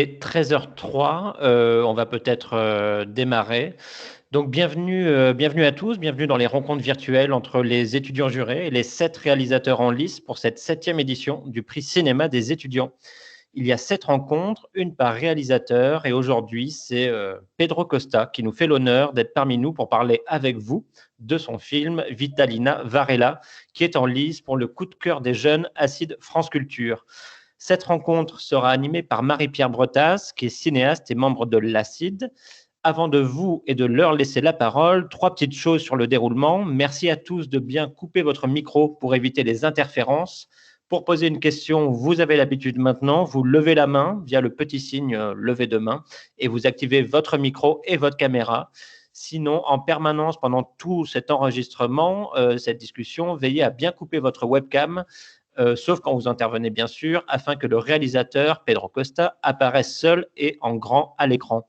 Et 13h03, on va peut-être démarrer. Donc, bienvenue à tous, bienvenue dans les rencontres virtuelles entre les étudiants jurés et les 7 réalisateurs en lice pour cette 7e édition du prix cinéma des étudiants. Il y a 7 rencontres, une par réalisateur, et aujourd'hui, c'est Pedro Costa qui nous fait l'honneur d'être parmi nous pour parler avec vous de son film Vitalina Varela, qui est en lice pour le coup de cœur des jeunes Acide France Culture. Cette rencontre sera animée par Marie-Pierre Bretas, qui est cinéaste et membre de l'Acide. Avant de vous et de leur laisser la parole, 3 petites choses sur le déroulement. Merci à tous de bien couper votre micro pour éviter les interférences. Pour poser une question, vous avez l'habitude maintenant, vous levez la main via le petit signe lever de main et vous activez votre micro et votre caméra. Sinon, en permanence, pendant tout cet enregistrement, cette discussion, veillez à bien couper votre webcam, sauf quand vous intervenez bien sûr, afin que le réalisateur, Pedro Costa, apparaisse seul et en grand à l'écran.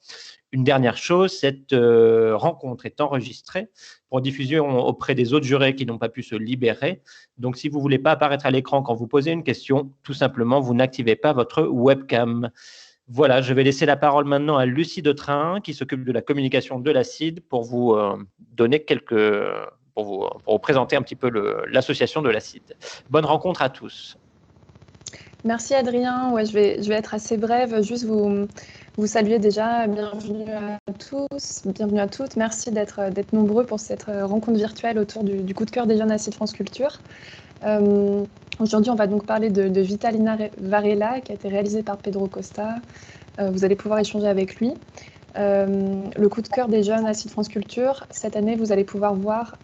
Une dernière chose, cette rencontre est enregistrée pour diffusion auprès des autres jurés qui n'ont pas pu se libérer. Donc, si vous ne voulez pas apparaître à l'écran quand vous posez une question, tout simplement, vous n'activez pas votre webcam. Voilà, je vais laisser la parole maintenant à Lucie Detrain, qui s'occupe de la communication de l'Acide, pour vous donner pour vous présenter un petit peu l'association de l'Acide. Bonne rencontre à tous. Merci Adrien. Ouais, je vais être assez brève. Juste vous saluer déjà. Bienvenue à tous, bienvenue à toutes. Merci d'être nombreux pour cette rencontre virtuelle autour du coup de cœur des jeunes Acide France Culture. Aujourd'hui, on va donc parler de Vitalina Varela, qui a été réalisée par Pedro Costa. Vous allez pouvoir échanger avec lui. Le coup de cœur des jeunes Acide France Culture, cette année, vous allez pouvoir voir,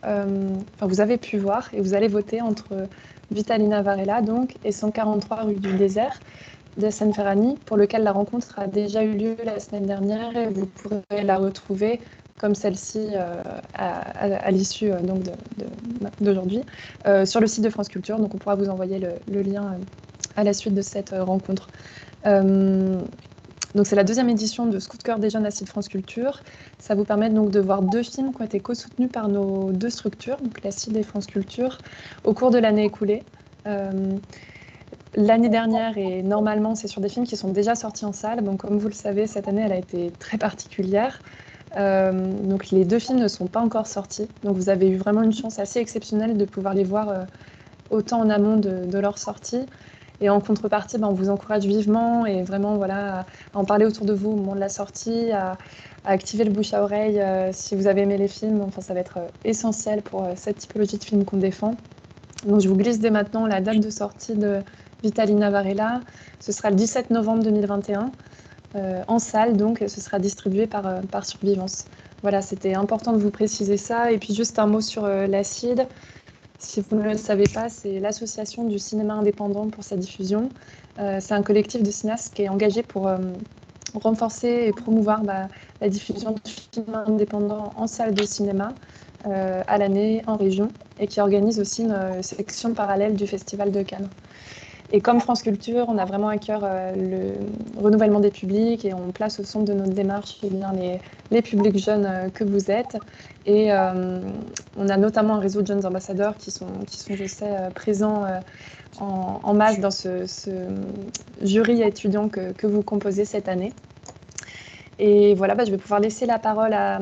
vous avez pu voir et vous allez voter entre Vitalina Varela donc, et 143 rue du Désert d'Hassan Ferrani, pour lequel la rencontre a déjà eu lieu la semaine dernière et vous pourrez la retrouver comme celle-ci à l'issue d'aujourd'hui sur le site de France Culture. Donc on pourra vous envoyer le lien à la suite de cette rencontre. Donc c'est la 2e édition de ce coup de cœur des jeunes Acide France Culture. Ça vous permet donc de voir 2 films qui ont été co-soutenus par nos 2 structures, donc l'Acide et France Culture, au cours de l'année écoulée. L'année dernière, et normalement c'est sur des films qui sont déjà sortis en salle, donc comme vous le savez, cette année elle a été très particulière. Donc les 2 films ne sont pas encore sortis, donc vous avez eu vraiment une chance assez exceptionnelle de pouvoir les voir autant en amont de leur sortie. Et en contrepartie, on vous encourage vivement et vraiment à en parler autour de vous au moment de la sortie, à activer le bouche à oreille si vous avez aimé les films. Enfin, ça va être essentiel pour cette typologie de film qu'on défend. Donc je vous glisse dès maintenant la date de sortie de Vitalina Varela. Ce sera le 17 novembre 2021 en salle, donc ce sera distribué par Survivance. Voilà, c'était important de vous préciser ça. Et puis juste un mot sur l'Acide. Si vous ne le savez pas, c'est l'association du cinéma indépendant pour sa diffusion. C'est un collectif de cinéastes qui est engagé pour renforcer et promouvoir la diffusion de films indépendants en salle de cinéma à l'année en région et qui organise aussi une section parallèle du Festival de Cannes. Et comme France Culture, on a vraiment à cœur le renouvellement des publics et on place au centre de notre démarche les publics jeunes que vous êtes. Et on a notamment un réseau de jeunes ambassadeurs qui sont je sais, présents en masse dans ce jury étudiant que vous composez cette année. Et voilà, je vais pouvoir laisser la parole à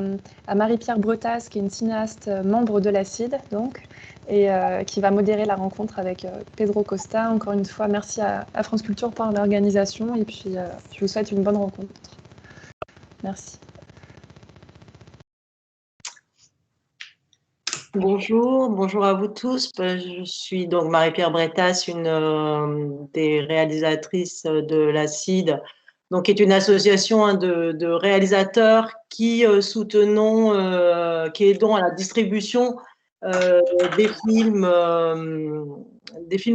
Marie-Pierre Bretas, qui est une cinéaste membre de l'Acide, donc, et qui va modérer la rencontre avec Pedro Costa. Encore une fois, merci à France Culture pour l'organisation et puis je vous souhaite une bonne rencontre. Merci. Bonjour à vous tous. Je suis donc Marie-Pierre Bretas, une des réalisatrices de l'Acide, donc qui est une association de réalisateurs qui qui aidons à la distribution des films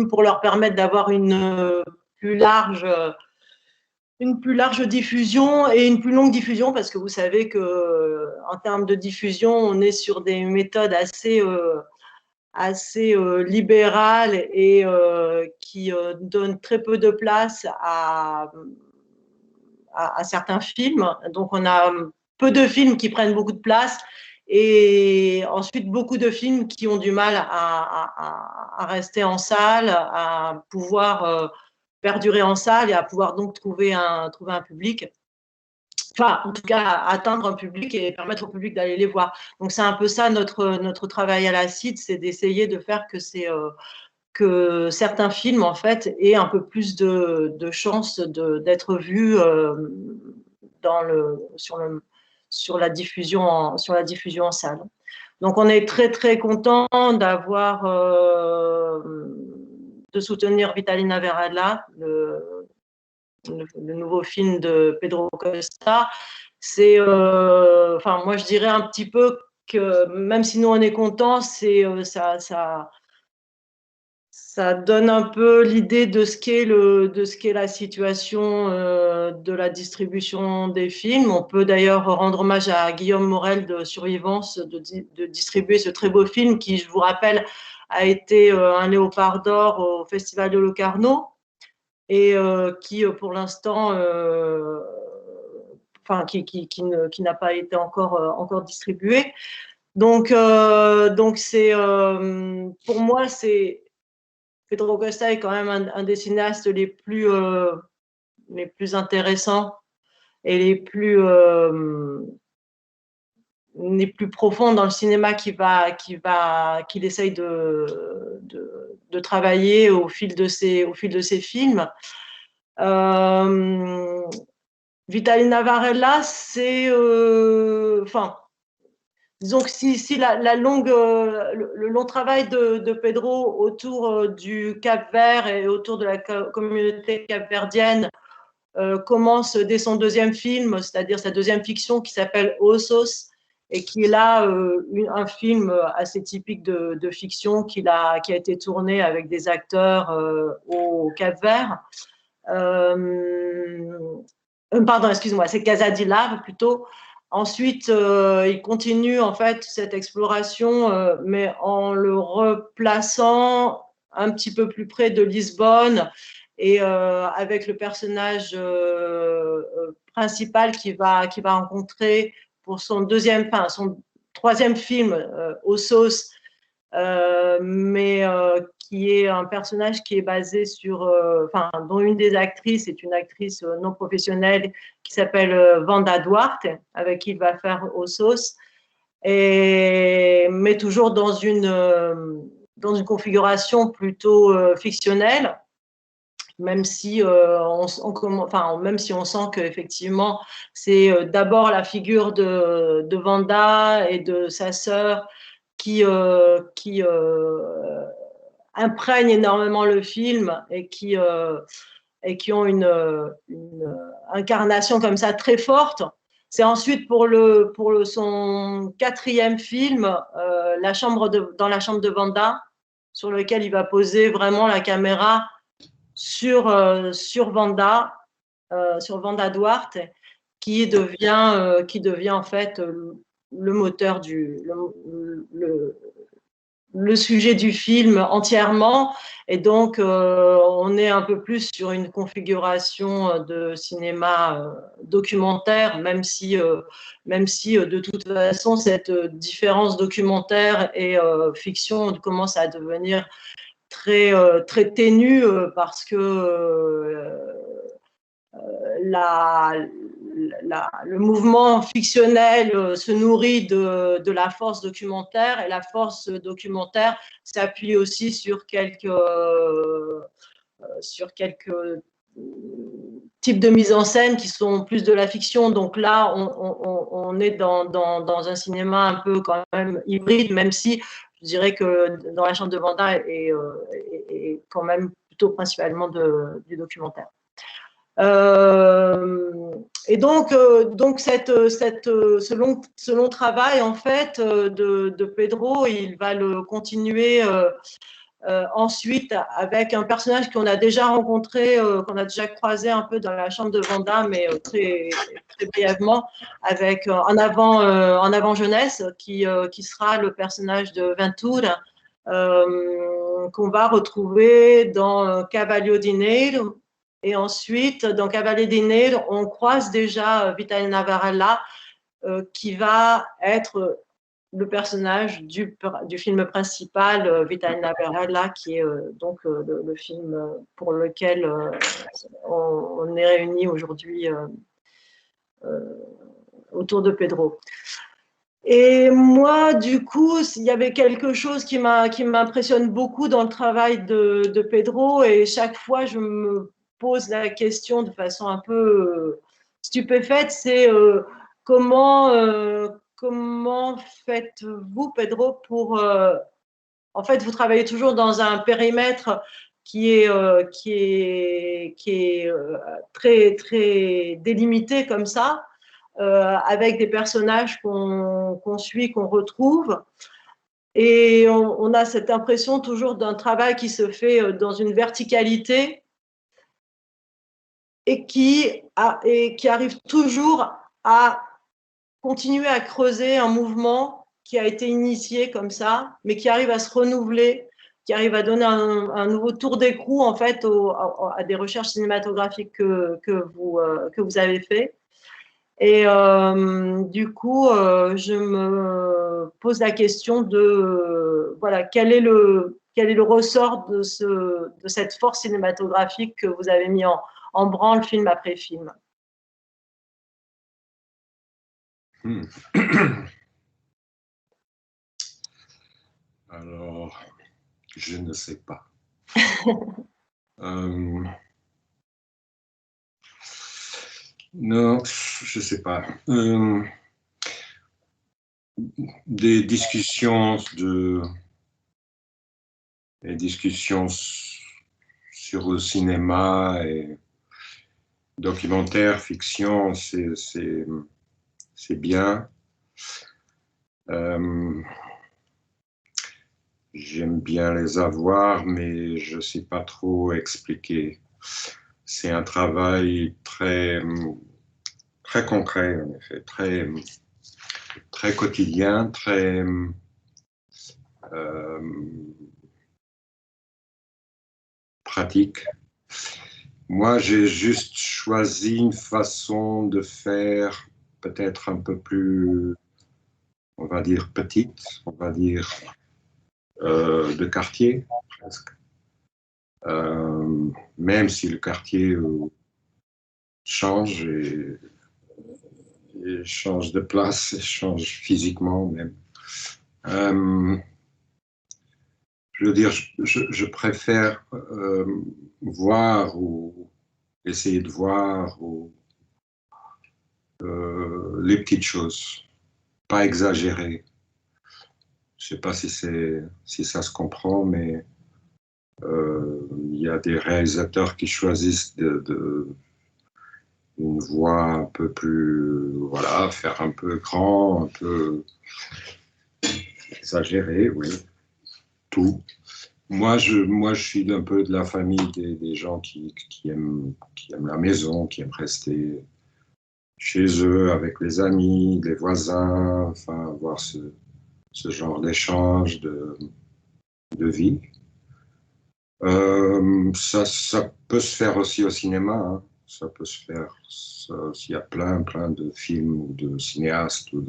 pour leur permettre d'avoir plus large une plus large diffusion et une plus longue diffusion, parce que vous savez que en termes de diffusion, on est sur des méthodes assez libérales et qui donnent très peu de place à certains films. Donc, on a peu de films qui prennent beaucoup de place et ensuite beaucoup de films qui ont du mal à rester en salle, à pouvoir perdurer en salle et à pouvoir donc trouver un public. Enfin, en tout cas, atteindre un public et permettre au public d'aller les voir. Donc, c'est un peu ça notre travail à la CID, c'est d'essayer de faire que certains films, en fait, aient un peu plus de chances d'être vus sur la diffusion en salle. Donc, on est très, très content de soutenir Vitalina Varela, le nouveau film de Pedro Costa. Moi, je dirais un petit peu que même si nous, on est contents, ça donne un peu l'idée de ce qu'est la situation de la distribution des films. On peut d'ailleurs rendre hommage à Guillaume Morel de Survivance de distribuer ce très beau film qui, je vous rappelle, a été un Léopard d'Or au Festival de Locarno et qui, pour l'instant, qui n'a pas été encore distribué. Donc pour moi, Pedro Costa est quand même un des cinéastes les plus intéressants et les plus profonds dans le cinéma qu'il essaye de travailler au fil de ses films. Vitalina Varela, disons que si le long travail de Pedro autour du Cap-Vert et autour de la communauté capverdienne commence dès son deuxième film, c'est-à-dire sa deuxième fiction qui s'appelle Ossos, et qui est là un film assez typique de fiction qui a été tourné avec des acteurs au Cap-Vert. Pardon, excuse-moi, c'est Casa di Lave plutôt. Ensuite, il continue en fait cette exploration, mais en le replaçant un petit peu plus près de Lisbonne et avec le personnage principal qu'il va rencontrer pour son troisième film, Ossos, mais qui est un personnage qui est basé dont une des actrices est une actrice non professionnelle qui s'appelle Wanda Duarte, avec qui il va faire Ossos, mais toujours dans une configuration plutôt fictionnelle, même si on sent qu'effectivement c'est d'abord la figure de Wanda et de sa sœur qui imprègnent énormément le film et qui ont une incarnation comme ça très forte. C'est ensuite pour son quatrième film, Dans la chambre de Wanda, sur lequel il va poser vraiment la caméra sur Wanda Duarte, qui devient en fait le moteur le sujet du film entièrement. Et donc, on est un peu plus sur une configuration de cinéma documentaire, même si de toute façon, cette différence documentaire et fiction commence à devenir très, très ténue parce que le mouvement fictionnel se nourrit de la force documentaire, et la force documentaire s'appuie aussi sur quelques types de mise en scène qui sont plus de la fiction. Donc là, on est dans un cinéma un peu quand même hybride, même si je dirais que Dans la chambre de Wanda est quand même plutôt principalement du documentaire. Et donc ce long travail en fait de Pedro, il va le continuer ensuite avec un personnage qu'on a déjà rencontré, qu'on a déjà croisé un peu dans la chambre de Wanda, mais très, très brièvement, avec en avant jeunesse, qui sera le personnage de Ventura, qu'on va retrouver dans Cavaleiro di Nero. Et ensuite, dans Cavaleiro di Nero, on croise déjà Vitalina Varela, qui va être le personnage du film principal, Vitalina Varela, qui est donc le film pour lequel on est réunis aujourd'hui autour de Pedro. Et moi, du coup, il y avait quelque chose qui m'impressionne beaucoup dans le travail de Pedro, et chaque fois, je me pose la question de façon un peu stupéfaite, c'est comment faites-vous, Pedro, pour... en fait, vous travaillez toujours dans un périmètre qui est très, très délimité comme ça, avec des personnages qu'on suit, qu'on retrouve. Et on a cette impression toujours d'un travail qui se fait dans une verticalité et qui arrive toujours à continuer à creuser un mouvement qui a été initié comme ça, mais qui arrive à se renouveler, qui arrive à donner un nouveau tour d'écrou en fait à des recherches cinématographiques que vous avez fait. Et du coup, je me pose la question de voilà, quel est le ressort de cette force cinématographique que vous avez mis en branle film après film. Alors, je ne sais pas. Non, je ne sais pas. Des discussions sur le cinéma et documentaire, fiction, c'est bien. J'aime bien les avoir, mais je ne sais pas trop expliquer. C'est un travail très, très concret, en effet, très, très quotidien, très pratique. Moi, j'ai juste choisi une façon de faire peut-être un peu plus, on va dire, petite, on va dire de quartier, presque. Même si le quartier change et change de place, et change physiquement même. Je veux dire, je préfère voir ou essayer de voir les petites choses, pas exagérer. Je ne sais pas si ça se comprend, mais il y a des réalisateurs qui choisissent une voix un peu plus, voilà, faire un peu grand, un peu exagéré, oui, tout. Moi, je suis un peu de la famille des gens qui aiment la maison, qui aiment rester chez eux avec les amis, les voisins, enfin, avoir ce genre d'échange de vie. Ça peut se faire aussi au cinéma, hein. Ça peut se faire. Il y a plein de films ou de cinéastes ou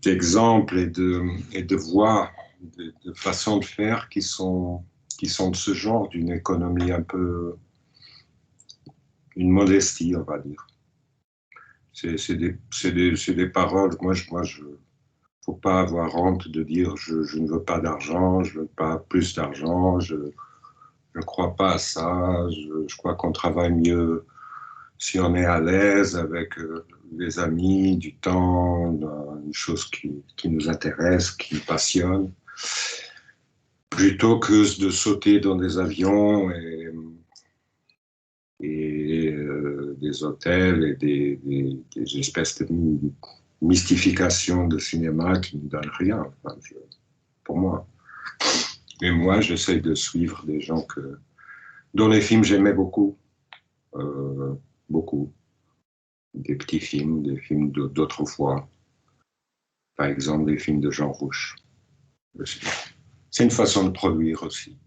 d'exemples et de voix, de façons de faire qui sont de ce genre, d'une économie un peu, une modestie, on va dire. C'est des paroles. Faut pas avoir honte de dire je ne veux pas d'argent, je veux pas plus d'argent, je ne crois pas à ça, je crois qu'on travaille mieux si on est à l'aise avec des amis, du temps, une chose qui nous intéresse, qui nous passionne, plutôt que de sauter dans des avions et des hôtels et des espèces de mystifications de cinéma qui ne donnent rien, enfin, pour moi. Et moi, j'essaie de suivre des gens dont les films j'aimais beaucoup, beaucoup. Des petits films, des films d'autrefois. Par exemple, des films de Jean Rouch. C'est une façon de produire aussi,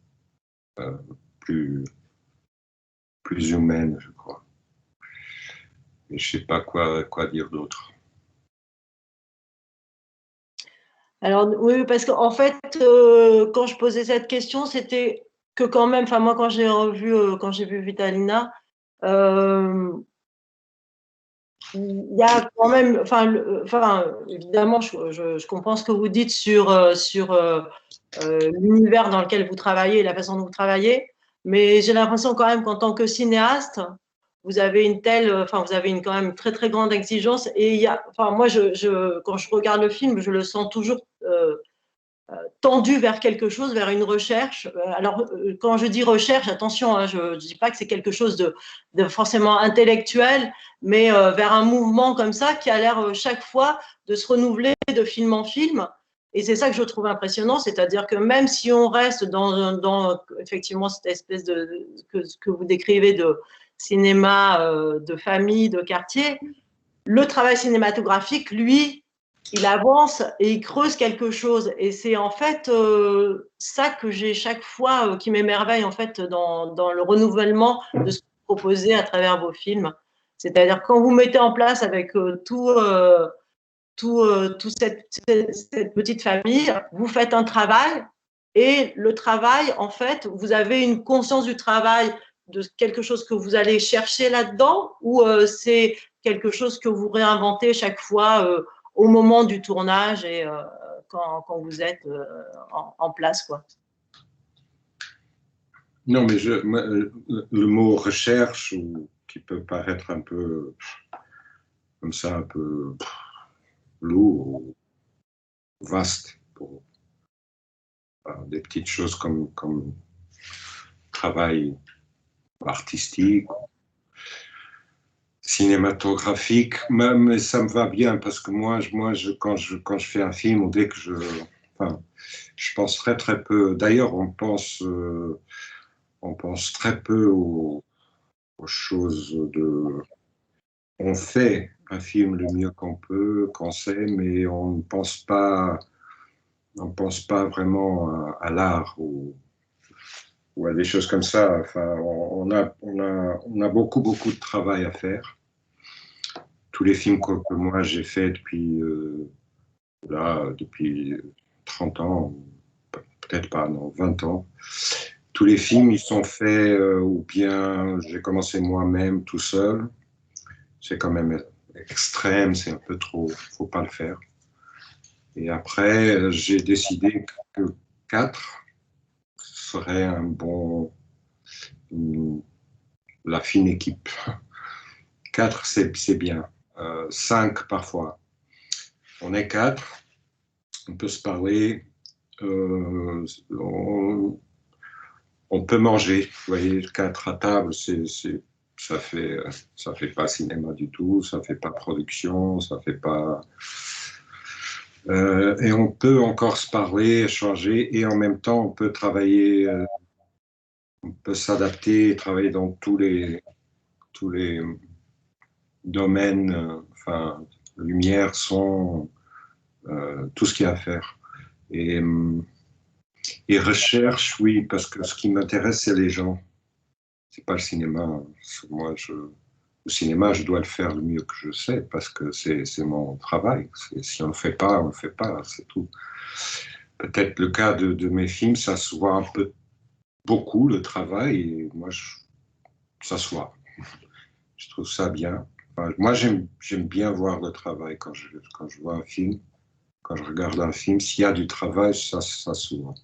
euh, plus, plus humaine, je crois. Et je ne sais pas quoi dire d'autre. Alors oui, parce qu'en fait, quand je posais cette question, c'était que quand même, enfin moi quand j'ai vu Vitalina, euh, il y a quand même, enfin évidemment, je comprends ce que vous dites sur l'univers dans lequel vous travaillez et la façon dont vous travaillez, mais j'ai l'impression quand même qu'en tant que cinéaste, vous avez vous avez quand même très très grande exigence et enfin moi quand je regarde le film, je le sens toujours tendu vers quelque chose, vers une recherche. Alors, quand je dis recherche, attention, hein, je ne dis pas que c'est quelque chose de forcément intellectuel, mais vers un mouvement comme ça qui a l'air chaque fois de se renouveler de film en film. Et c'est ça que je trouve impressionnant, c'est-à-dire que même si on reste dans effectivement cette espèce que vous décrivez de cinéma de famille, de quartier, le travail cinématographique, lui, il avance et il creuse quelque chose. Et c'est en fait ça que j'ai chaque fois qui m'émerveille en fait dans le renouvellement de ce que vous proposez à travers vos films. C'est-à-dire quand vous mettez en place avec toute cette petite famille, vous faites un travail et le travail, en fait, vous avez une conscience du travail, de quelque chose que vous allez chercher là-dedans ou c'est quelque chose que vous réinventez chaque fois au moment du tournage et quand vous êtes en place, quoi. Non, mais le mot recherche, qui peut paraître un peu comme ça, un peu lourd ou vaste pour des petites choses comme travail artistique, cinématographique, mais ça me va bien parce que quand je fais un film ou dès que enfin, je pense très très peu. D'ailleurs, on pense très peu aux choses on fait un film le mieux qu'on peut, qu'on sait, mais on ne pense pas vraiment à l'art ou à des choses comme ça. Enfin, on a beaucoup, beaucoup de travail à faire. Tous les films que moi j'ai fait depuis 30 ans, peut-être pas, non, 20 ans, tous les films, ils sont faits ou bien j'ai commencé moi-même tout seul. C'est quand même extrême, c'est un peu trop, faut pas le faire. Et après, j'ai décidé que 4 serait la fine équipe. 4, c'est bien. 5 parfois. On est 4, on peut se parler, euh, on, on peut manger. Vous voyez, 4 à table, ça fait pas cinéma du tout, ça fait pas production, ça fait pas. Et on peut encore se parler, échanger, et en même temps, on peut travailler, on peut s'adapter, travailler dans tous les domaines, enfin, lumière, son, tout ce qu'il y a à faire. Et, et recherche, oui, parce que ce qui m'intéresse, c'est les gens. C'est pas le cinéma. Moi, le cinéma, je dois le faire le mieux que je sais parce que c'est mon travail. Si on ne le fait pas, on ne le fait pas, c'est tout. Peut-être le cas de mes films, ça se voit un peu beaucoup le travail et moi, ça se voit. Je trouve ça bien. Enfin, moi, j'aime bien voir le travail quand je vois un film, quand je regarde un film. S'il y a du travail, ça se voit.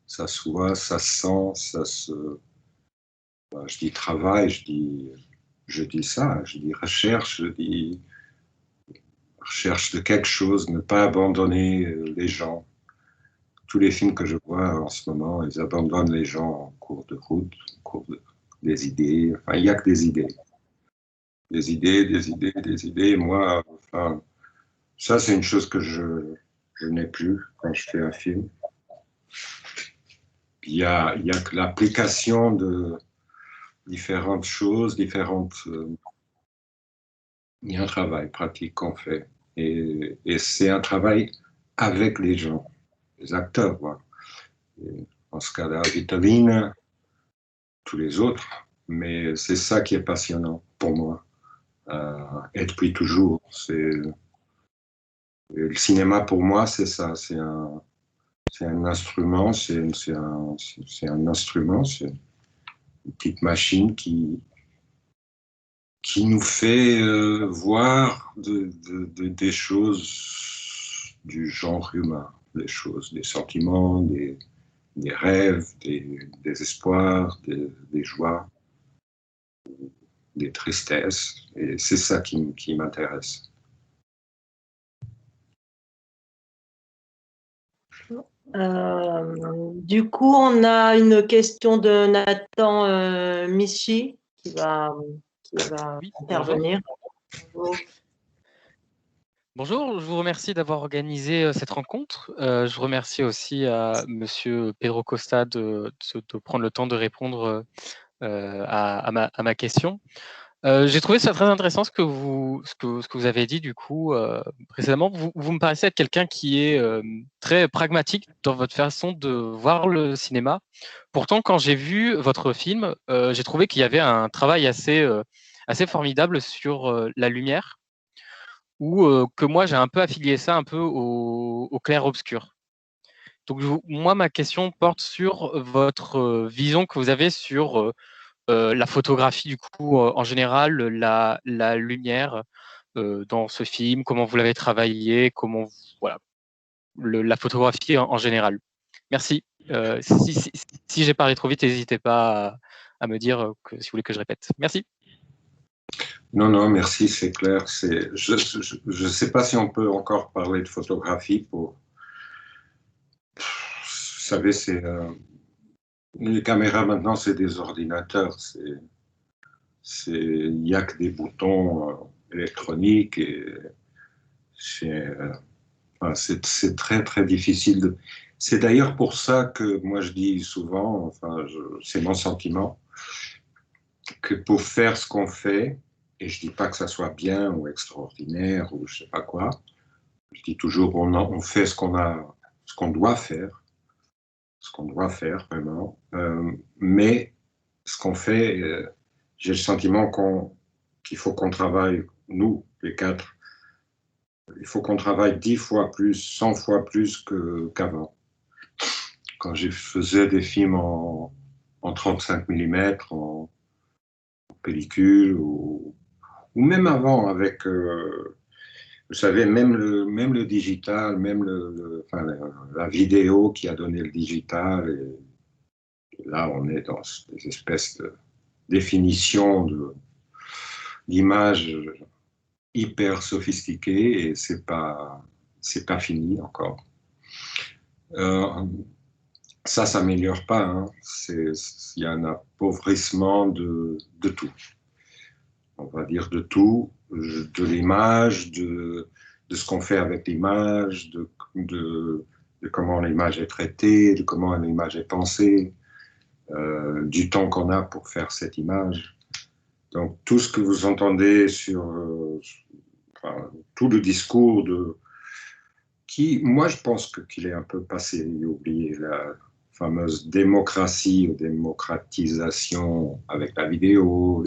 Ça se voit, ça se sent, ça se. Je dis travail, je dis ça, je dis recherche, je dis recherche de quelque chose, ne pas abandonner les gens. Tous les films que je vois en ce moment, ils abandonnent les gens en cours de route, des idées. Enfin, il n'y a que des idées. Des idées, des idées, des idées. Moi, enfin, ça, c'est une chose que je n'ai plus quand je fais un film. Il y a que l'application de différentes choses, il y a un travail pratique qu'on fait. Et c'est un travail avec les gens, les acteurs. Voilà. Et dans ce cas-là, Vitalina, tous les autres. Mais c'est ça qui est passionnant pour moi. Et depuis toujours, Et le cinéma, pour moi, c'est ça. C'est un instrument, c'est un instrument, c'est une petite machine qui nous fait voir des choses du genre humain, des choses, des sentiments, des rêves, des espoirs, des joies, des tristesses. Et c'est ça qui m'intéresse. Du coup, on a une question de Nathan Michi qui va Oui, intervenir. bonjour. Bonjour, je vous remercie d'avoir organisé cette rencontre. Je remercie aussi à Monsieur Pedro Costa de prendre le temps de répondre à ma question. J'ai trouvé ça très intéressant ce que vous avez dit du coup précédemment. Vous me paraissez être quelqu'un qui est très pragmatique dans votre façon de voir le cinéma. Pourtant, quand j'ai vu votre film, j'ai trouvé qu'il y avait un travail assez formidable sur la lumière, ou que moi j'ai un peu affilié ça un peu au clair-obscur. Donc moi, ma question porte sur votre vision que vous avez sur la photographie, du coup, en général, la lumière dans ce film, comment vous l'avez travaillé, voilà, la photographie en général. Merci. Si j'ai parlé trop vite, n'hésitez pas à me dire si vous voulez que je répète. Merci. Non, non, merci, c'est clair. Je ne sais pas si on peut encore parler de photographie pour... Vous savez, les caméras maintenant, c'est des ordinateurs. Il n'y a que des boutons électroniques et c'est très, très difficile. C'est d'ailleurs pour ça que moi je dis souvent, c'est mon sentiment, que pour faire ce qu'on fait, et je dis pas que ça soit bien ou extraordinaire ou je sais pas quoi, je dis toujours on fait ce qu'on doit faire, vraiment, mais ce qu'on fait, j'ai le sentiment qu'il faut qu'on travaille, nous, les quatre, il faut qu'on travaille 10 fois plus, 100 fois plus qu'avant. Quand je faisais des films en 35 mm, en pellicule, ou même avant, avec, vous savez, même le digital, même la vidéo qui a donné le digital, et là on est dans des espèces de définitions d'images hyper sophistiquées, et c'est pas fini encore. Ça s'améliore pas, hein. Il y a un appauvrissement de tout. On va dire de tout, de l'image, de ce qu'on fait avec l'image, de comment l'image est traitée, de comment l'image est pensée, du temps qu'on a pour faire cette image. Donc tout ce que vous entendez sur tout le discours qui, moi je pense qu'il est un peu passé et oublié, la fameuse démocratie ou démocratisation avec la vidéo,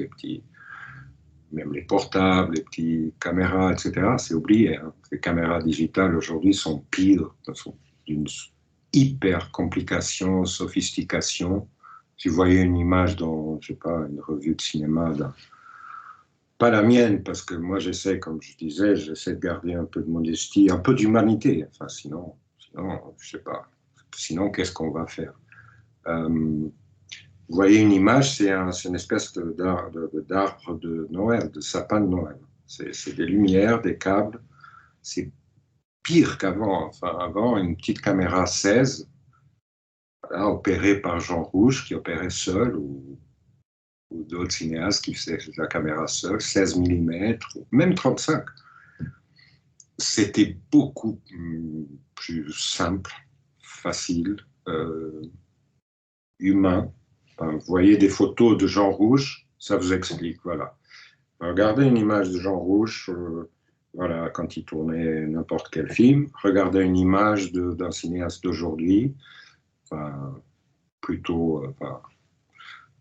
même les portables, les petites caméras, etc. C'est oublié, hein. Les caméras digitales aujourd'hui sont pires, sont d'une hyper complication, sophistication. Si vous voyez une image dans, je sais pas, une revue de cinéma, pas la mienne, parce que moi j'essaie, comme je disais, j'essaie de garder un peu de modestie, un peu d'humanité. Enfin, sinon, je sais pas. Sinon, qu'est-ce qu'on va faire? Vous voyez une image, c'est une espèce d'arbre de Noël, de sapin de Noël. C'est des lumières, des câbles. C'est pire qu'avant. Enfin, avant, une petite caméra 16, voilà, opérée par Jean Rouge, qui opérait seul, ou d'autres cinéastes qui faisaient la caméra seule, 16 mm, même 35. C'était beaucoup plus simple, facile, humain. Enfin, vous voyez des photos de Jean Rouge, ça vous explique, voilà. Regardez une image de Jean Rouge, voilà, quand il tournait n'importe quel film. Regardez une image d'un cinéaste d'aujourd'hui, enfin, plutôt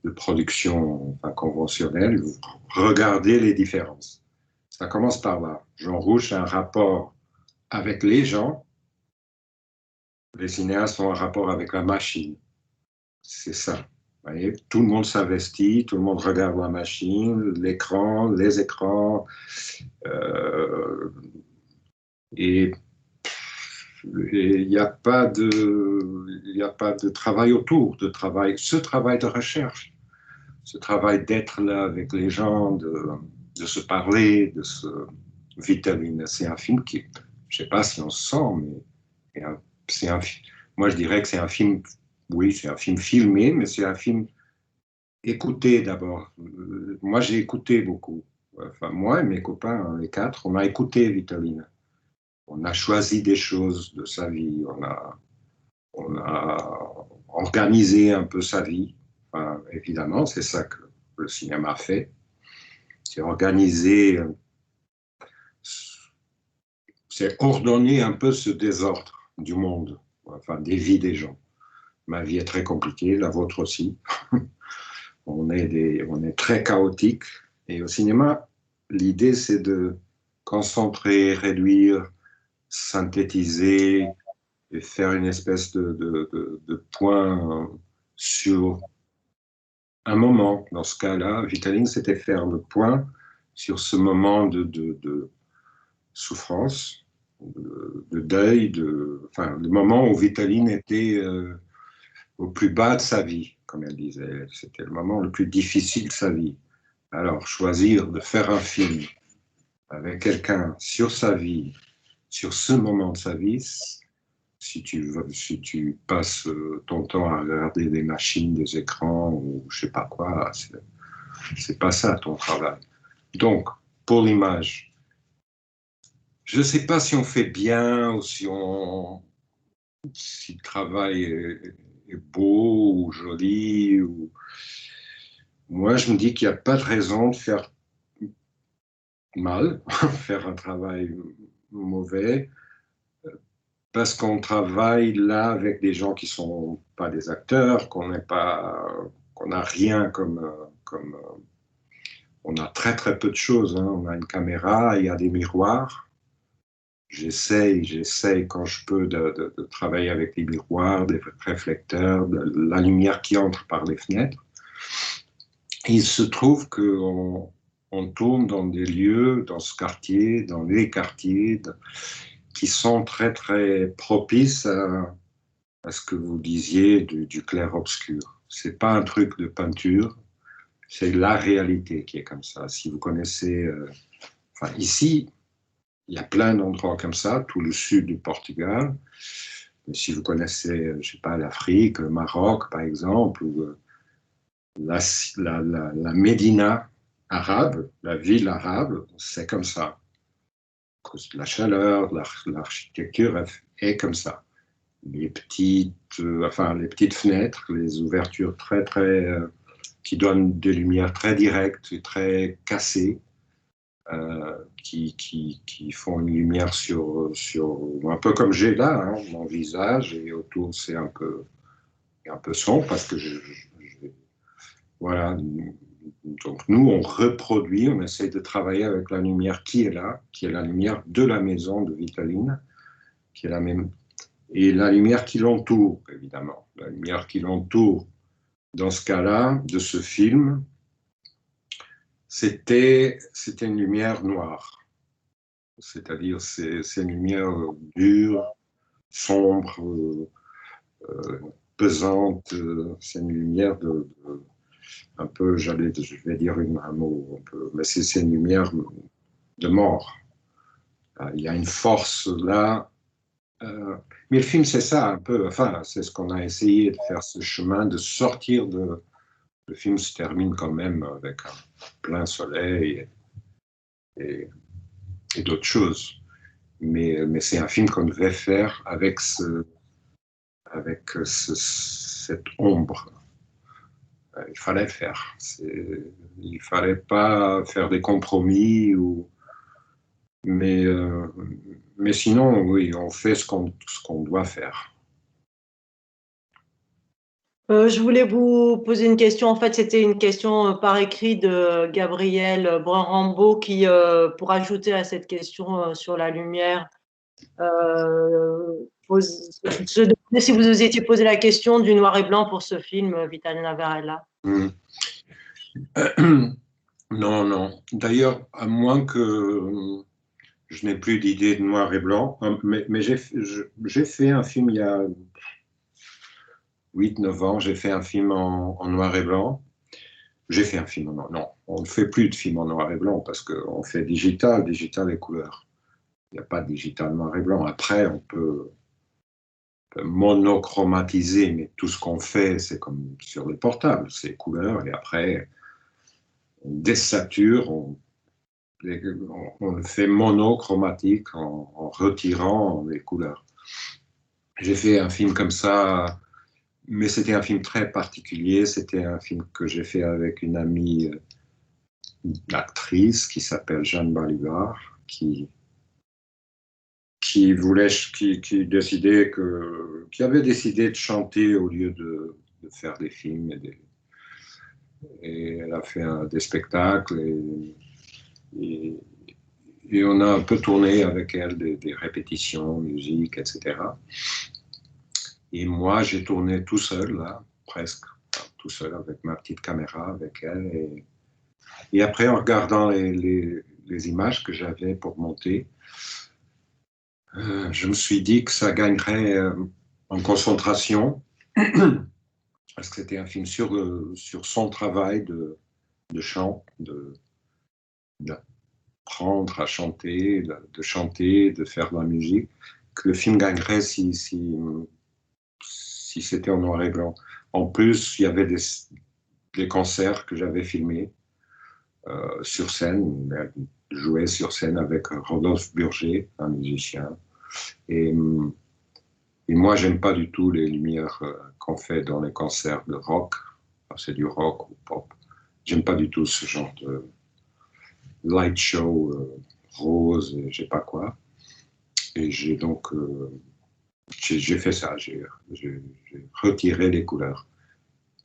de production conventionnelle. Vous regardez les différences. Ça commence par là. Jean Rouge a un rapport avec les gens, les cinéastes ont un rapport avec la machine. C'est ça. Vous voyez, tout le monde s'investit, tout le monde regarde la machine, l'écran, les écrans, et il n'y a pas de travail autour, ce travail de recherche, ce travail d'être là avec les gens, de se parler, de se Vitaline. C'est un film qui, je ne sais pas si on se sent, mais moi je dirais que c'est un film, oui, c'est un film filmé, mais c'est un film écouté d'abord. Moi j'ai écouté beaucoup. Enfin, moi et mes copains, les quatre, on a écouté Vitaline. On a choisi des choses de sa vie, on a organisé un peu sa vie. Enfin, évidemment, c'est ça que le cinéma fait. C'est organiser, c'est ordonner un peu ce désordre du monde, enfin des vies des gens. Ma vie est très compliquée, la vôtre aussi. On est très chaotique. Et au cinéma, l'idée, c'est de concentrer, réduire, synthétiser et faire une espèce de point sur un moment. Dans ce cas-là, Vitaline, c'était faire le point sur ce moment de souffrance, de deuil, enfin, le moment où Vitaline était au plus bas de sa vie, comme elle disait. C'était le moment le plus difficile de sa vie. Alors, choisir de faire un film avec quelqu'un sur sa vie, sur ce moment de sa vie, si tu passes ton temps à regarder des machines, des écrans ou je sais pas quoi, c'est pas ça ton travail. Donc, pour l'image, je ne sais pas si on fait bien ou si le travail est beau ou joli. Moi, je me dis qu'il n'y a pas de raison de faire mal, faire un travail mauvais, parce qu'on travaille là avec des gens qui ne sont pas des acteurs, qu'on n'a rien comme on a très très peu de choses. Hein. On a une caméra, il y a des miroirs. J'essaye quand je peux de travailler avec les miroirs, des réflecteurs, de la lumière qui entre par les fenêtres. Et il se trouve qu'on tourne dans des lieux, dans ce quartier, dans les quartiers, qui sont très très propices à ce que vous disiez du clair-obscur. C'est pas un truc de peinture, c'est la réalité qui est comme ça. Si vous connaissez, enfin ici, il y a plein d'endroits comme ça, tout le sud du Portugal. Mais si vous connaissez, je sais pas, l'Afrique, le Maroc par exemple, ou la Médina arabe, la ville arabe, c'est comme ça. La chaleur, l'architecture est comme ça. Les petites fenêtres, les ouvertures très très qui donnent des lumières très directes et très cassées. Qui font une lumière sur un peu comme j'ai là, hein, mon visage, et autour c'est un peu sombre parce que voilà. Donc nous on reproduit, on essaie de travailler avec la lumière qui est là, qui est la lumière de la maison de Vitaline, qui est la même, et la lumière qui l'entoure évidemment, la lumière qui l'entoure. Dans ce cas-là, de ce film, c'était une lumière noire. C'est-à-dire, c'est une lumière dure, sombre, pesante. C'est une lumière un peu, je vais dire un mot, un peu, mais c'est une lumière de mort. Il y a une force là. Mais le film, c'est ça un peu. Enfin, c'est ce qu'on a essayé de faire, ce chemin de sortir de. Le film se termine quand même avec un plein soleil et d'autres choses. Mais c'est un film qu'on devait faire avec cette ombre. Il fallait le faire. Il fallait pas faire des compromis. Mais sinon, oui, on fait ce qu'on doit faire. Je voulais vous poser une question. En fait, c'était une question par écrit de Gabriel Brun-Rambaud qui, pour ajouter à cette question sur la lumière, Je demandais si vous vous étiez posé la question du noir et blanc pour ce film, Vitalina Varela. Non, non. D'ailleurs, à moins que je n'ai plus d'idée de noir et blanc, mais j'ai fait un film il y a 8-9 ans, j'ai fait un film en noir et blanc. J'ai fait un film en noir. Non, on ne fait plus de film en noir et blanc parce qu'on fait digital et couleur. Il n'y a pas de digital noir et blanc. Après, on peut monochromatiser, mais tout ce qu'on fait, c'est comme sur les portables, c'est couleur, et après, on désature, on le fait monochromatique en retirant les couleurs. J'ai fait un film comme ça, mais c'était un film très particulier. C'était un film que j'ai fait avec une amie, une actrice qui s'appelle Jeanne Balibar, qui décidait qui avait décidé de chanter au lieu de faire des films. Et elle a fait des spectacles et on a un peu tourné avec elle des répétitions, musique, etc. Et moi, j'ai tourné tout seul, là, presque, tout seul, avec ma petite caméra, avec elle. Et après, en regardant les images que j'avais pour monter, je me suis dit que ça gagnerait en concentration, parce que c'était un film sur son travail de chant, d'apprendre à chanter, de chanter, de faire de la musique, que le film gagnerait si c'était en noir et blanc. En plus, il y avait des concerts que j'avais filmés sur scène, joué sur scène avec Rodolphe Burger, un musicien. Et moi, j'aime pas du tout les lumières qu'on fait dans les concerts de rock. Enfin, c'est du rock ou pop. J'aime pas du tout ce genre de light show rose, et je sais pas quoi. Et j'ai donc j'ai fait ça. J'ai retiré les couleurs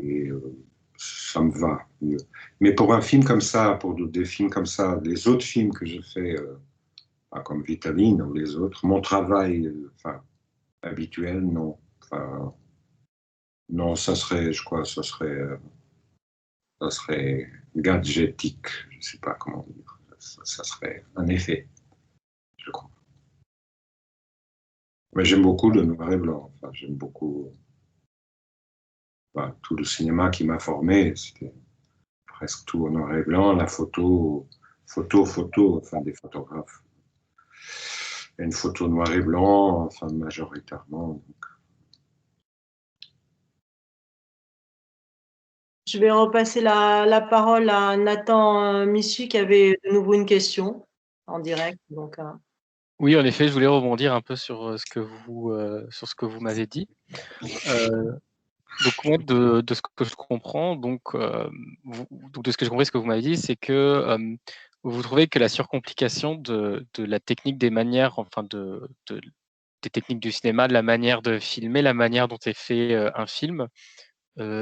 et ça me va mieux. Mais pour un film comme ça, pour des films comme ça, les autres films que je fais, comme Vitaline ou les autres, mon travail, habituel, non. Enfin, non, ça serait, je crois, ça serait gadgetique, je ne sais pas comment dire. Ça serait un effet, je crois. Mais j'aime beaucoup le noir et blanc. Enfin, j'aime beaucoup tout le cinéma qui m'a formé. C'était presque tout en noir et blanc. La photo, enfin des photographes. Une photo noir et blanc, enfin majoritairement. Donc. Je vais repasser la parole à Nathan Missu qui avait de nouveau une question en direct. Donc, Oui, en effet, je voulais rebondir un peu sur ce que vous m'avez dit. Donc moi, de ce que je comprends, donc de ce que j'ai compris, ce que vous m'avez dit, c'est que vous trouvez que la surcomplication de la technique des manières, enfin des techniques du cinéma, de la manière de filmer, la manière dont est fait un film,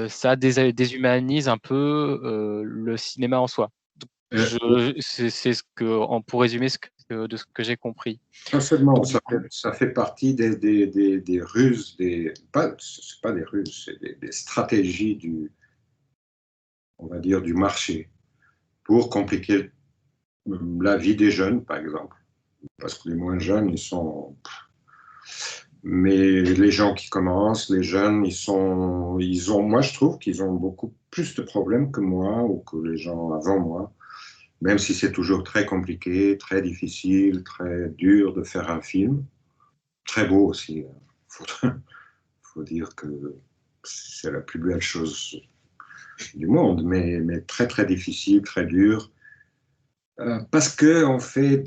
ça déshumanise un peu le cinéma en soi. C'est ce que, pour résumer de ce que j'ai compris. Non seulement Donc, ça fait partie des ruses, c'est pas des ruses, c'est des stratégies on va dire, du marché pour compliquer la vie des jeunes, par exemple. Parce que les moins jeunes, ils sont. Mais les gens qui commencent, les jeunes, moi je trouve qu'ils ont beaucoup plus de problèmes que moi ou que les gens avant moi. Même si c'est toujours très compliqué, très difficile, très dur de faire un film. Très beau aussi. Faut dire que c'est la plus belle chose du monde, mais très très difficile, très dur. Parce que on fait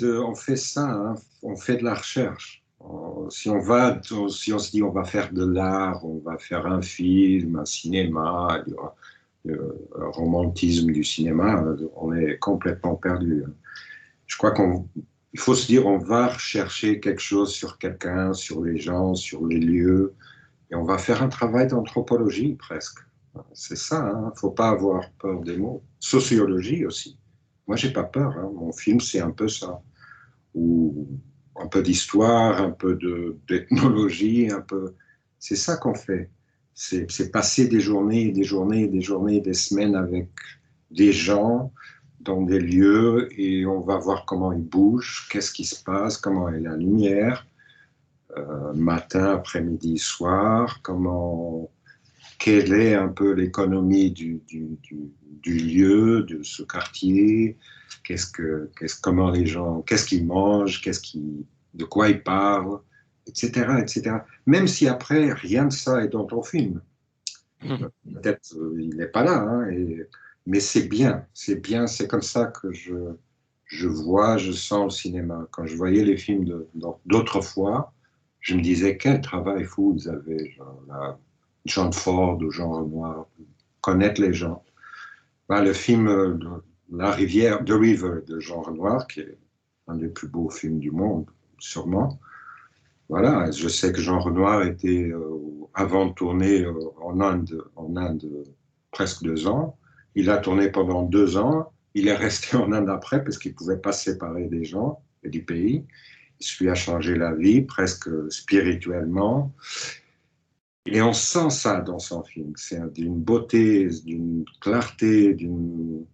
ça, hein, on fait de la recherche. Si on se dit on va faire de l'art, on va faire un film, un cinéma, le romantisme du cinéma, on est complètement perdu. Je crois qu'il faut se dire on va rechercher quelque chose sur quelqu'un, sur les gens, sur les lieux, et on va faire un travail d'anthropologie presque. C'est ça, hein, faut pas avoir peur des mots. Sociologie aussi. Moi, j'ai pas peur. Hein. Mon film, c'est un peu ça. Où un peu d'histoire, un peu d'ethnologie, un peu. C'est ça qu'on fait. C'est passer des journées, des journées, des journées, des semaines avec des gens dans des lieux et on va voir comment ils bougent, qu'est-ce qui se passe, comment est la lumière, matin, après-midi, soir, quelle est un peu l'économie du lieu, de ce quartier, comment les gens, qu'est-ce qu'ils mangent, de quoi ils parlent, etc., etc. Même si après, rien de ça est dans ton film. Peut-être il n'est pas là, hein, mais c'est bien, c'est comme ça que je vois, je sens le cinéma. Quand je voyais les films d'autres fois, je me disais quel travail fou ils avaient, genre, là, John Ford ou Jean Renoir, connaître les gens. Ben, le film La rivière, The River de Jean Renoir, qui est un des plus beaux films du monde, sûrement. Voilà, je sais que Jean Renoir était, avant de tourner en Inde presque 2 ans. Il a tourné pendant 2 ans. Il est resté en Inde après parce qu'il ne pouvait pas se séparer des gens et du pays. Il lui a changé la vie, presque spirituellement. Et on sent ça dans son film. C'est d'une beauté, d'une clarté, d'une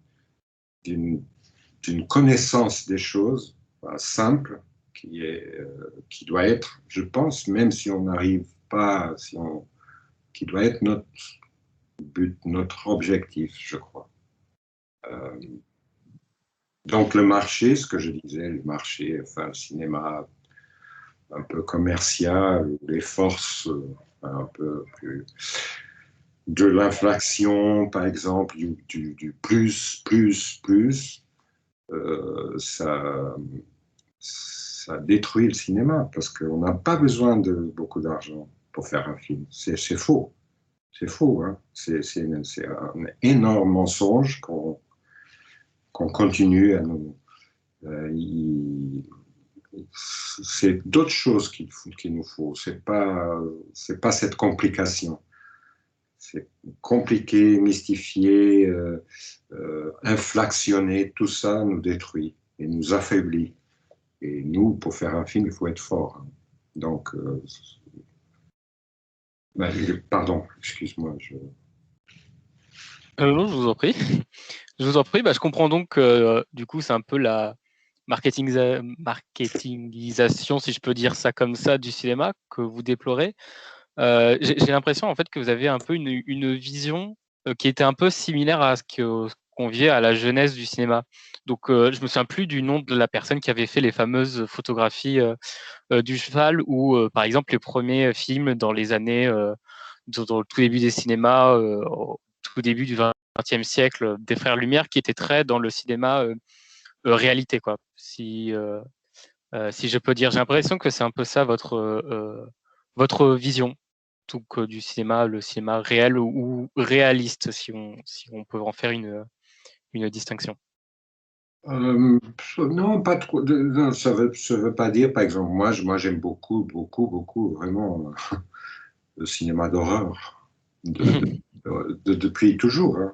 connaissance des choses simple qui doit être, je pense, même si on n'arrive pas, qui doit être notre but, notre objectif, je crois. Donc le marché, ce que je disais, le marché, enfin le cinéma un peu commercial, les forces un peu plus de l'inflation, par exemple, du plus, ça détruit le cinéma parce qu'on n'a pas besoin de beaucoup d'argent pour faire un film. C'est faux. C'est faux. Hein. C'est un énorme mensonge qu'on continue à nous. C'est d'autres choses qu'il nous faut. C'est pas cette complication. C'est compliqué, mystifié, inflationné. Tout ça nous détruit et nous affaiblit. Et nous, pour faire un film, il faut être fort. Donc, pardon, excuse-moi. Non, je vous en prie. Je vous en prie. Je comprends donc que du coup, c'est un peu la marketingisation, si je peux dire ça comme ça, du cinéma que vous déplorez. J'ai l'impression en fait que vous avez un peu une vision qui était un peu similaire à ce qu'on vit à la jeunesse du cinéma. Donc, je me souviens plus du nom de la personne qui avait fait les fameuses photographies du cheval ou, par exemple, les premiers films dans les années, dans le tout début des cinémas, au tout début du XXe siècle, des Frères Lumière, qui étaient très dans le cinéma réalité, quoi. Si je peux dire, j'ai l'impression que c'est un peu ça votre vision donc, du cinéma, le cinéma réel ou réaliste, si on peut en faire une distinction. Non, pas trop. Non, ça veut pas dire, par exemple, moi j'aime beaucoup, vraiment le cinéma d'horreur depuis toujours, hein,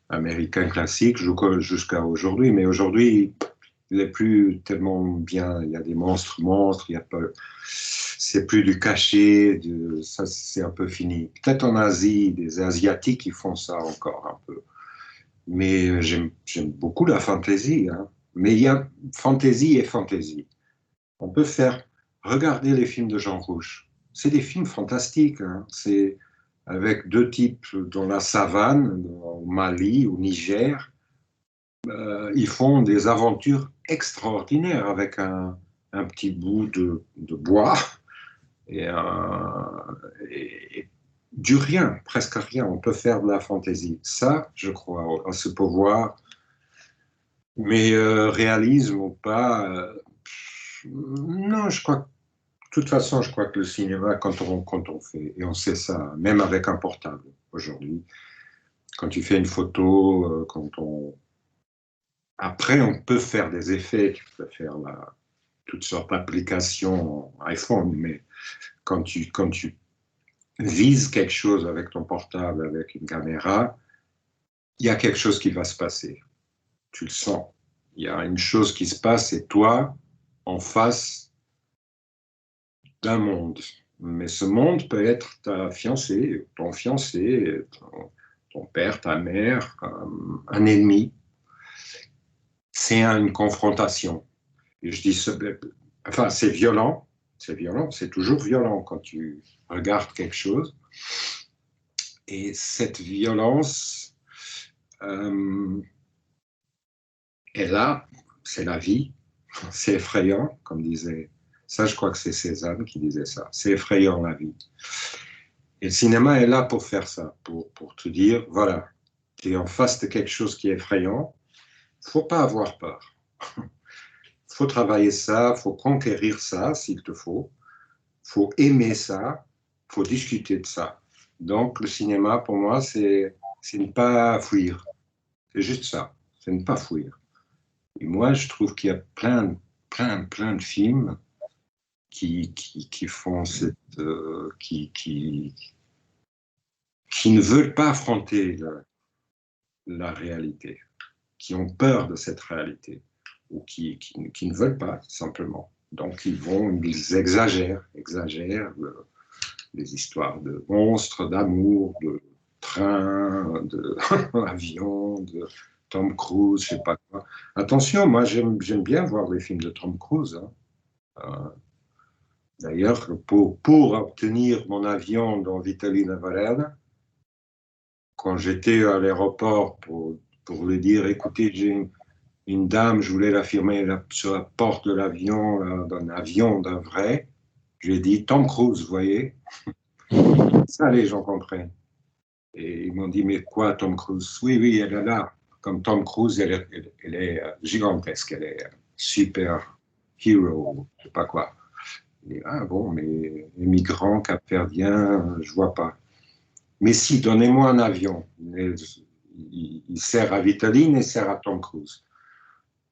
américain classique jusqu'à aujourd'hui. Mais aujourd'hui, il n'est plus tellement bien. Il y a des monstres, il y a pas. C'est plus du cachet, ça c'est un peu fini. Peut-être en Asie, des Asiatiques qui font ça encore un peu. Mais j'aime beaucoup la fantaisie. Hein. Mais il y a fantaisie et fantaisie. On peut regarder les films de Jean Rouch. C'est des films fantastiques. Hein. C'est avec 2 types dans la savane, au Mali, au Niger. Ils font des aventures extraordinaires avec un petit bout de bois et du rien, presque rien. On peut faire de la fantaisie. Ça, je crois, à ce pouvoir. Mais réalisme ou pas, non, je crois. De toute façon, je crois que le cinéma, quand on fait, et on sait ça, même avec un portable aujourd'hui, quand tu fais une photo, Après, on peut faire des effets, tu peux faire toutes sortes d'applications iPhone, mais quand tu vises quelque chose avec ton portable, avec une caméra, il y a quelque chose qui va se passer. Tu le sens. Il y a une chose qui se passe et toi, en face d'un monde. Mais ce monde peut être ta fiancée, ton fiancé, ton père, ta mère, un ennemi. C'est une confrontation. Et je dis, enfin, c'est violent, c'est toujours violent quand tu regardes quelque chose. Et cette violence est là, c'est la vie, c'est effrayant, comme disait, ça je crois que c'est Cézanne qui disait ça, c'est effrayant la vie. Et le cinéma est là pour faire ça, pour te dire, voilà, tu es en face de quelque chose qui est effrayant, il ne faut pas avoir peur. Il faut travailler ça, il faut conquérir ça s'il te faut, il faut aimer ça, il faut discuter de ça. Donc le cinéma, pour moi, c'est ne pas fuir. C'est juste ça, c'est ne pas fuir. Et moi, je trouve qu'il y a plein de films qui font cette... qui ne veulent pas affronter la réalité, qui ont peur de cette réalité, ou qui ne veulent pas, simplement. Donc, ils exagèrent les histoires de monstres, d'amour, de trains, d'avions, de Tom Cruise, je sais pas quoi. Attention, moi, j'aime bien voir les films de Tom Cruise. Hein. D'ailleurs, pour obtenir mon avion dans Vitalina Varela, quand j'étais à l'aéroport pour lui dire, écoutez, j'ai une dame, je voulais la firmer sur la porte de l'avion, d'un avion, d'un vrai. J'ai dit Tom Cruise, vous voyez. Ça, les gens comprennent. Et ils m'ont dit, mais quoi, Tom Cruise? Oui, elle est là. Comme Tom Cruise, elle est gigantesque, elle est super hero, je sais pas quoi. Et, ah bon, mais les migrants capverdiens, je vois pas. Mais si, donnez-moi un avion. Il sert à Vitaline et sert à Tom Cruise.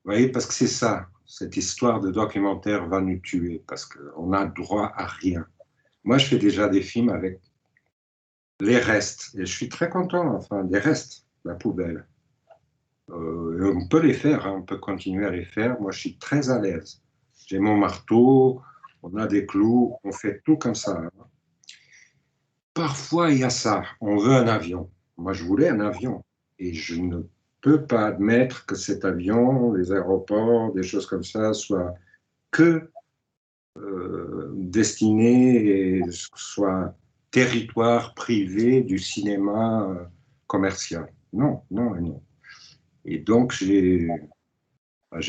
Vous voyez, parce que c'est ça, cette histoire de documentaire va nous tuer, parce qu'on n'a droit à rien. Moi, je fais déjà des films avec les restes, et je suis très content, enfin, des restes, la poubelle. On peut les faire, hein, on peut continuer à les faire. Moi, je suis très à l'aise. J'ai mon marteau, on a des clous, on fait tout comme ça. Hein. Parfois, il y a ça, on veut un avion. Moi, je voulais un avion, et je ne peux pas admettre que cet avion, les aéroports, des choses comme ça, soient que destinés et soient territoire privé du cinéma commercial. Non, non et non. Et donc, j'ai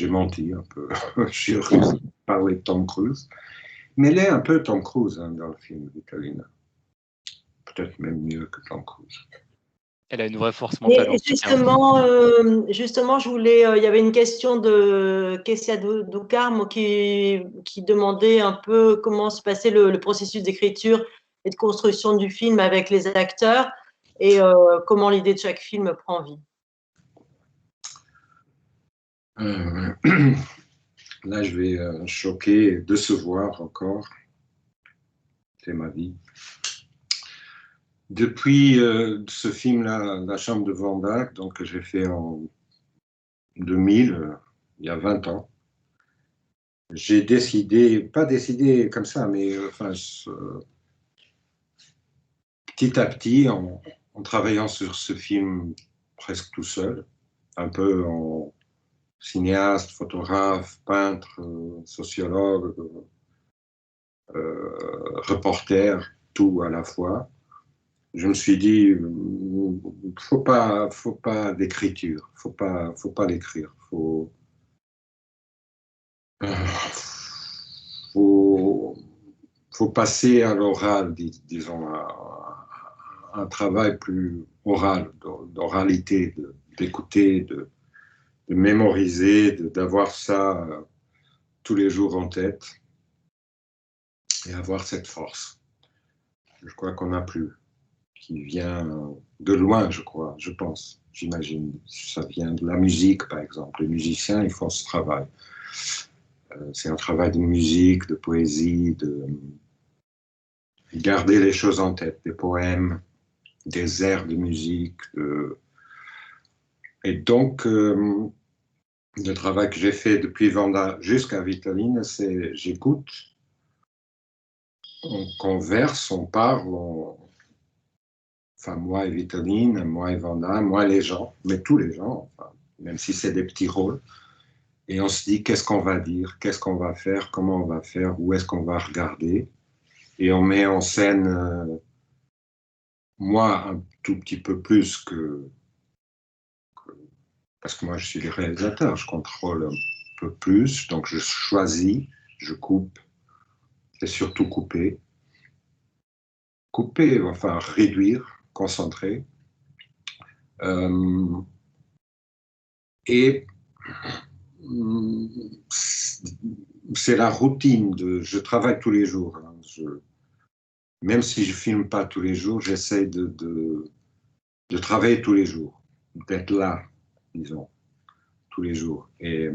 menti un peu. J'ai réussi à parler de Tom Cruise. Mais il est un peu Tom Cruise hein, dans le film Vitalina. Peut-être même mieux que Tom Cruise. Elle a une vraie force mentale. Et justement, je voulais. Il y avait une question de Kessia Doukarm qui demandait un peu comment se passait le processus d'écriture et de construction du film avec les acteurs et comment l'idée de chaque film prend vie. Là, je vais choquer, décevoir encore. C'est ma vie. Depuis ce film-là, La Chambre de Vandac, donc que j'ai fait en 2000, il y a 20 ans, j'ai décidé, pas décidé comme ça, mais enfin, petit à petit, en travaillant sur ce film presque tout seul, un peu en cinéaste, photographe, peintre, sociologue, reporter, tout à la fois. Je me suis dit, faut pas d'écriture, faut pas l'écrire, faut passer à l'oral, disons, à un travail plus oral, d'oralité, d'écouter, de mémoriser, d'avoir ça tous les jours en tête et avoir cette force. Je crois qu'on n'a plus, qui vient de loin, je crois, je pense, j'imagine. Ça vient de la musique, par exemple. Les musiciens, ils font ce travail. C'est un travail de musique, de poésie, de garder les choses en tête, des poèmes, des airs de musique. Et donc, le travail que j'ai fait depuis Vanda jusqu'à Vitaline, c'est j'écoute, on converse, on parle, enfin moi et Vitaline, moi et Vanda, moi et les gens, mais tous les gens, enfin, même si c'est des petits rôles. Et on se dit qu'est-ce qu'on va dire, qu'est-ce qu'on va faire, comment on va faire, où est-ce qu'on va regarder. Et on met en scène, moi, un tout petit peu plus parce que moi je suis le réalisateur, je contrôle un peu plus, donc je choisis, je coupe, et surtout couper. Couper, enfin réduire, concentrer. Et c'est la routine je travaille tous les jours. Hein, même si je filme pas tous les jours, j'essaie de travailler tous les jours, d'être là, disons, tous les jours. Et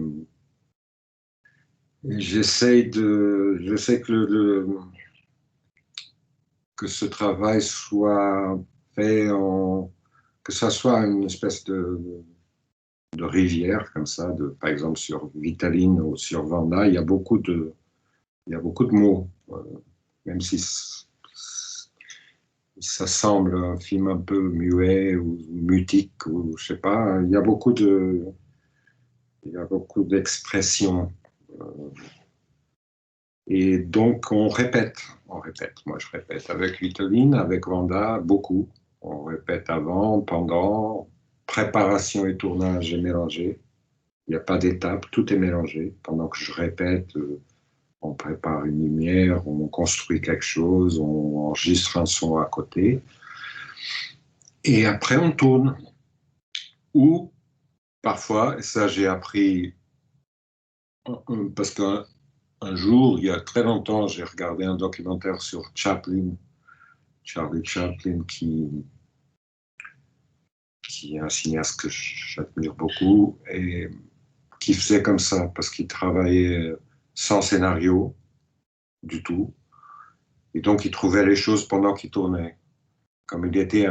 je sais que ce travail soit fait que ça soit une espèce de rivière comme ça, par exemple sur Vitaline ou sur Vanda, il y a beaucoup de mots, même si ça semble un film un peu muet ou mutique ou je sais pas, il y a beaucoup d'expressions. Et donc on répète. Moi je répète avec Vitaline, avec Vanda, beaucoup. On répète avant, pendant, préparation et tournage est mélangé. Il n'y a pas d'étape, tout est mélangé. Pendant que je répète, on prépare une lumière, on construit quelque chose, on enregistre un son à côté. Et après, on tourne. Ou parfois, et ça j'ai appris, parce qu'un jour, il y a très longtemps, j'ai regardé un documentaire sur Charlie Chaplin, qui est un cinéaste que j'admire beaucoup, et qui faisait comme ça, parce qu'il travaillait sans scénario du tout. Et donc, il trouvait les choses pendant qu'il tournait. Comme il était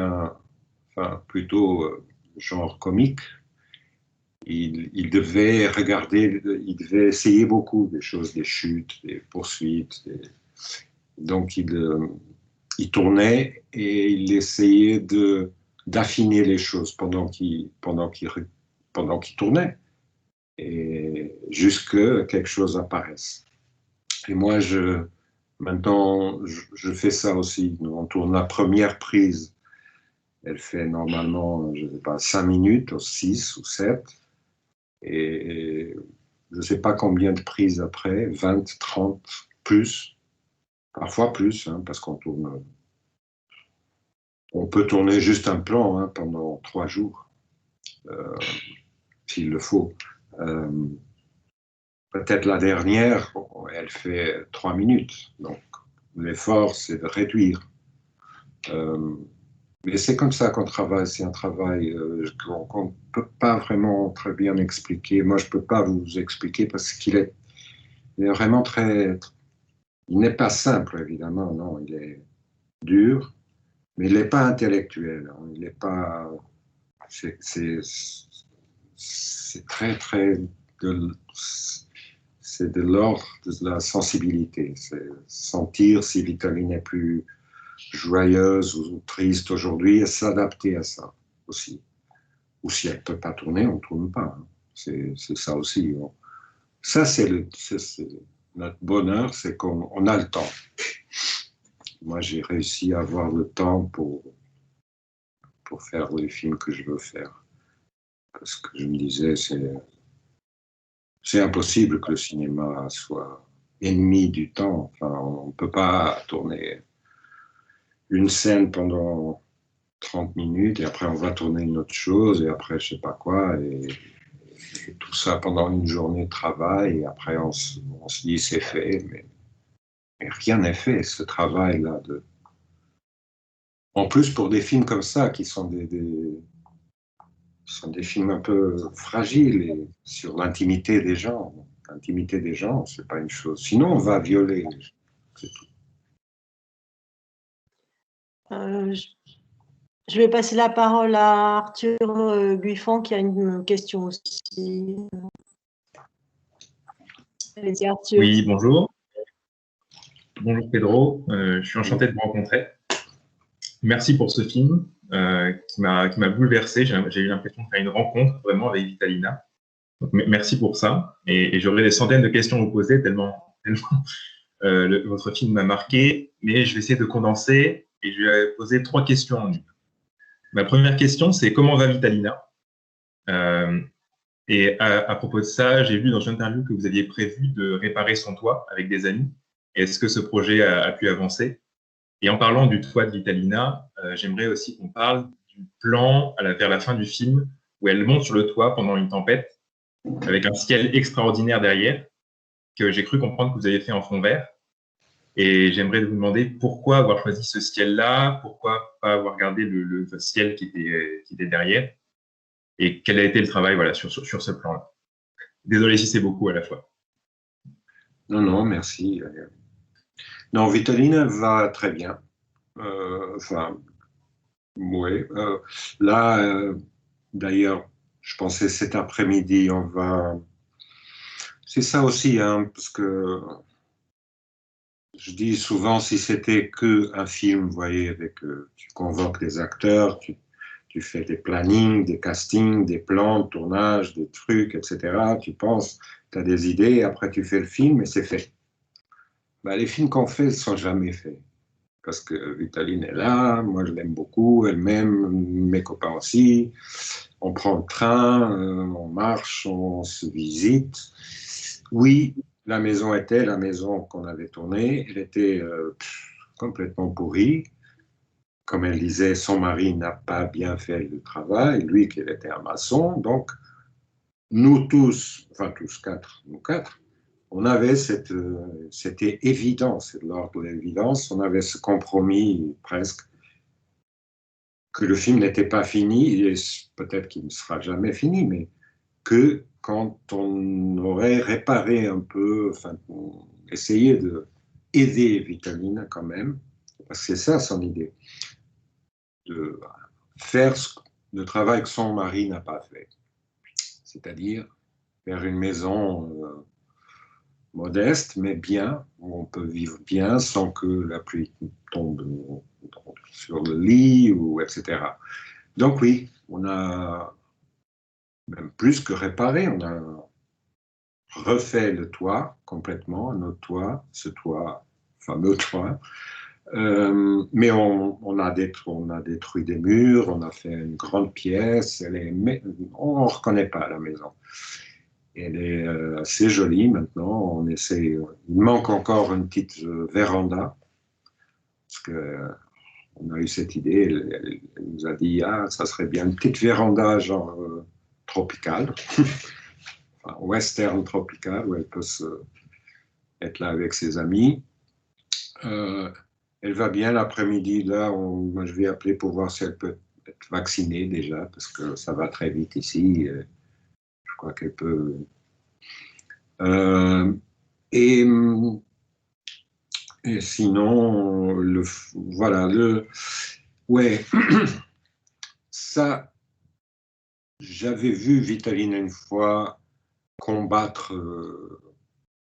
plutôt genre comique, il devait regarder, il devait essayer beaucoup des choses, des chutes, des poursuites. Donc, il tournait et il essayait d'affiner les choses pendant qu'il tournait, et jusque quelque chose apparaisse. Et moi, maintenant, je fais ça aussi. On tourne la première prise. Elle fait normalement, je ne sais pas, 5 minutes, ou 6 ou 7. Et je ne sais pas combien de prises après, 20, 30, plus. Parfois plus, hein, parce qu'on tourne. On peut tourner juste un plan hein, pendant 3 jours, s'il le faut. Peut-être la dernière, elle fait 3 minutes. Donc, l'effort, c'est de réduire. Mais c'est comme ça qu'on travaille. C'est un travail qu'on ne peut pas vraiment très bien expliquer. Moi, je ne peux pas vous expliquer parce qu'il est vraiment très. Il n'est pas simple, évidemment, non. Il est dur, mais il n'est pas intellectuel. Hein. Il n'est pas. C'est très, très. C'est de l'ordre de la sensibilité. C'est sentir si Vitaline est plus joyeuse ou triste aujourd'hui et s'adapter à ça aussi. Ou si elle ne peut pas tourner, on ne tourne pas. Hein. C'est ça aussi. Ça, c'est notre bonheur, c'est qu'on a le temps. Moi, j'ai réussi à avoir le temps pour faire les films que je veux faire. Parce que je me disais, c'est impossible que le cinéma soit ennemi du temps. Enfin, on ne peut pas tourner une scène pendant 30 minutes et après on va tourner une autre chose et après je sais pas quoi et tout ça pendant une journée de travail et après on se dit c'est fait mais rien n'est fait ce travail-là. En plus pour des films comme ça qui sont sont des films un peu fragiles et sur l'intimité des gens. L'intimité des gens, c'est pas une chose. Sinon on va violer, c'est tout. Je vais passer la parole à Arthur Guiffon qui a une question aussi. Allez-y, Arthur. Oui, bonjour. Bonjour Pedro, je suis enchanté de vous rencontrer. Merci pour ce film qui m'a bouleversé. J'ai eu l'impression de faire une rencontre vraiment avec Vitalina. Donc, merci pour ça. Et j'aurais des centaines de questions à vous poser tellement votre film m'a marqué. Mais je vais essayer de condenser et je vais poser 3 questions en une. Ma première question, c'est comment va Vitalina? Et à propos de ça, j'ai vu dans une interview que vous aviez prévu de réparer son toit avec des amis. Est-ce que ce projet a pu avancer? Et en parlant du toit de Vitalina, j'aimerais aussi qu'on parle du plan vers la fin du film où elle monte sur le toit pendant une tempête avec un ciel extraordinaire derrière que j'ai cru comprendre que vous avez fait en fond vert. Et j'aimerais vous demander pourquoi avoir choisi ce ciel-là, pourquoi pas avoir gardé le ciel qui était derrière et quel a été le travail sur ce plan-là. Désolé si c'est beaucoup à la fois. Non, non, merci. Non, Vitalina va très bien. Oui. Là, d'ailleurs, je pensais cet après-midi, on va... C'est ça aussi, hein, parce que je dis souvent, si c'était qu'un film, vous voyez, tu convoques des acteurs, tu fais des plannings, des castings, des plans de tournage, des trucs, etc. Tu penses, tu as des idées, après tu fais le film et c'est fait. Ben, les films qu'on fait ne sont jamais faits. Parce que Vitaline est là, moi je l'aime beaucoup, elle m'aime, mes copains aussi. On prend le train, on marche, on se visite. Oui, la maison était la maison qu'on avait tournée, elle était complètement pourrie. Comme elle disait, son mari n'a pas bien fait le travail, lui qui était un maçon. Donc, nous tous, enfin tous nous quatre, on avait c'était évident, c'est de l'ordre de l'évidence, on avait ce compromis presque que le film n'était pas fini, et peut-être qu'il ne sera jamais fini, mais que quand on aurait réparé un peu, enfin, essayé de aider Vitalina quand même, parce que c'est ça son idée, de faire le travail que son mari n'a pas fait, c'est-à-dire faire une maison modeste, mais bien, où on peut vivre bien sans que la pluie tombe sur le lit, etc. Donc oui, on a même plus que réparé, on a refait le toit complètement, notre toit, ce toit, fameux toit, mais on a détruit des murs, on a fait une grande pièce, on ne reconnaît pas la maison. Elle est assez jolie maintenant. Il manque encore une petite véranda, parce qu'on a eu cette idée. Elle nous a dit, ça serait bien une petite véranda genre tropicale, enfin, western tropicale, où elle peut être là avec ses amis. Elle va bien l'après-midi. Là, moi, je vais appeler pour voir si elle peut être vaccinée déjà, parce que ça va très vite ici. Je crois qu'elle peut... Et sinon, ouais, ça, j'avais vu Vitalina une fois combattre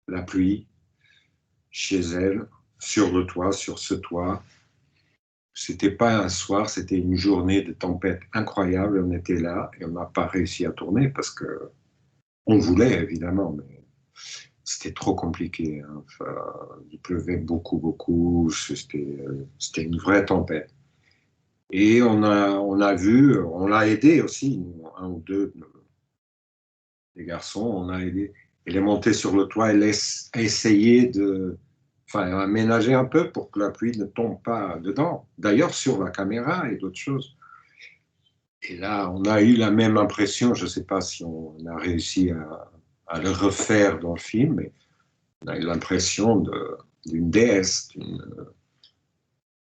la pluie chez elle, sur le toit, sur ce toit. C'était pas un soir, c'était une journée de tempête incroyable. On était là et on n'a pas réussi à tourner parce que on voulait évidemment, mais c'était trop compliqué. Hein. Enfin, il pleuvait beaucoup. C'était une vraie tempête. Et on l'a aidé aussi, un ou deux des garçons, on a aidé. Elle est montée sur le toit, elle a essayé aménager un peu pour que la pluie ne tombe pas dedans. D'ailleurs, sur la caméra et d'autres choses. Et là, on a eu la même impression, je ne sais pas si on a réussi à le refaire dans le film, mais on a eu l'impression d'une déesse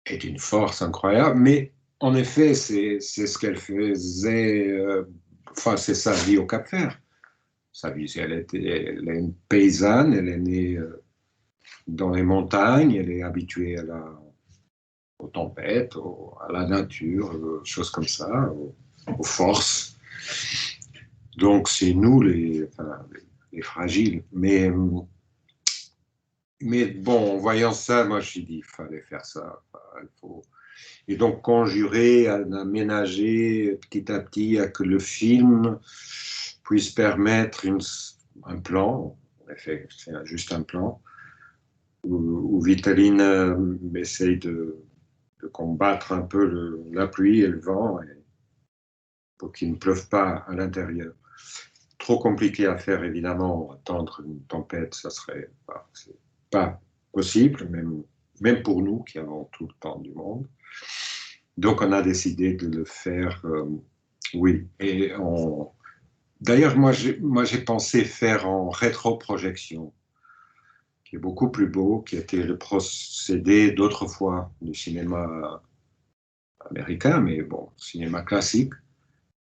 et d'une force incroyable. Mais en effet, c'est ce qu'elle faisait, c'est sa vie au Cap-Vert. Sa vie, elle est une paysanne, elle est née dans les montagnes, elle est habituée aux tempêtes, à la nature, choses comme ça, aux forces. Donc c'est nous les fragiles. Mais Mais bon, en voyant ça, moi, je me suis dit, il fallait faire ça. Il faut... Et donc, conjurer, aménager petit à petit à que le film puisse permettre un plan, en effet, c'est juste un plan, où Vitaline essaye de combattre un peu la pluie et le vent pour qu'il ne pleuve pas à l'intérieur. Trop compliqué à faire, évidemment. Attendre une tempête, ça serait pas possible, même pour nous qui avons tout le temps du monde. Donc, on a décidé de le faire, oui. Et d'ailleurs, moi, j'ai pensé faire en rétroprojection, qui est beaucoup plus beau, qui était le procédé d'autrefois du cinéma américain, mais bon, cinéma classique,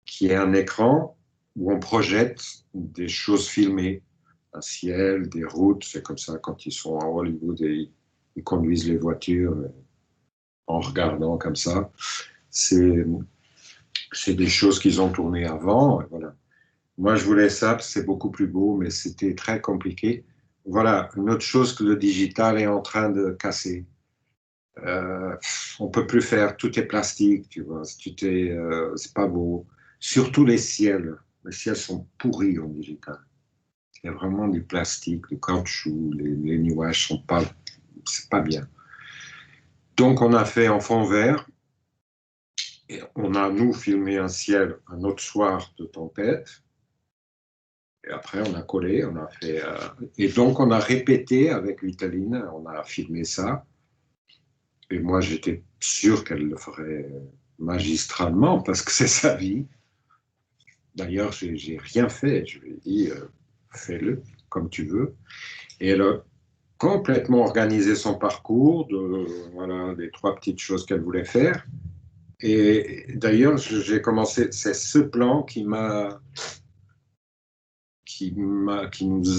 qui est un écran où on projette des choses filmées, un ciel, des routes, c'est comme ça quand ils sont à Hollywood et ils conduisent les voitures en regardant comme ça. C'est des choses qu'ils ont tournées avant, voilà. Moi, je voulais ça, parce que c'est beaucoup plus beau, mais c'était très compliqué. Voilà, une autre chose que le digital est en train de casser. On peut plus faire, tout est plastique, tu vois, c'est pas beau. Surtout les ciels sont pourris en digital. Il y a vraiment du plastique, du caoutchouc, les nuages sont pas, c'est pas bien. Donc on a fait en fond vert, et on a nous filmé un ciel un autre soir de tempête, et après on a collé, on a fait, et donc on a répété avec Vitaline, on a filmé ça. Et moi, j'étais sûr qu'elle le ferait magistralement parce que c'est sa vie. D'ailleurs, j'ai rien fait. Je lui ai dit, fais-le comme tu veux. Et elle a complètement organisé son parcours, voilà, des 3 petites choses qu'elle voulait faire. Et d'ailleurs, j'ai commencé, c'est ce plan qui nous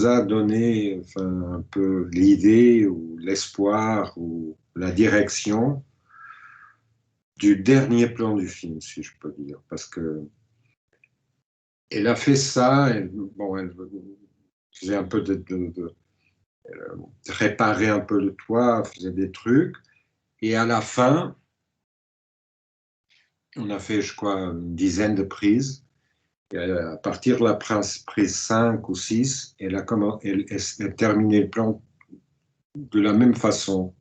a donné enfin, un peu l'idée ou l'espoir ou la direction du dernier plan du film, si je peux dire, parce que elle a fait ça, elle faisait un peu de réparer un peu le toit, faisait des trucs, et à la fin, on a fait, je crois, une dizaine de prises, et à partir de la prise 5 ou 6, elle a terminé le plan de la même façon,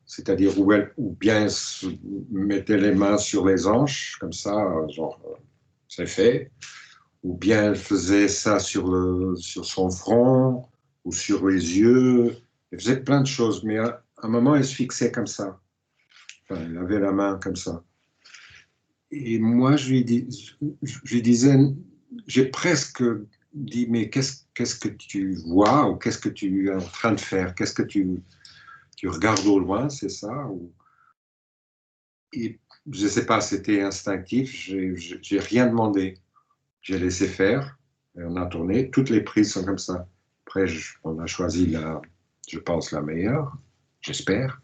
c'est-à-dire où bien elle se mettait les mains sur les hanches, comme ça, genre, c'est fait, ou bien elle faisait ça sur son front ou sur les yeux. Elle faisait plein de choses, mais à un moment, elle se fixait comme ça. Enfin, elle avait la main comme ça. Et moi, je lui disais, j'ai presque dit, mais qu'est-ce que tu vois ou qu'est-ce que tu es en train de faire? Qu'est-ce que tu regardes au loin, c'est ça? Et je ne sais pas, c'était instinctif, j'ai rien demandé. J'ai laissé faire, et on a tourné. Toutes les prises sont comme ça. Après, on a choisi, je pense, la meilleure, j'espère.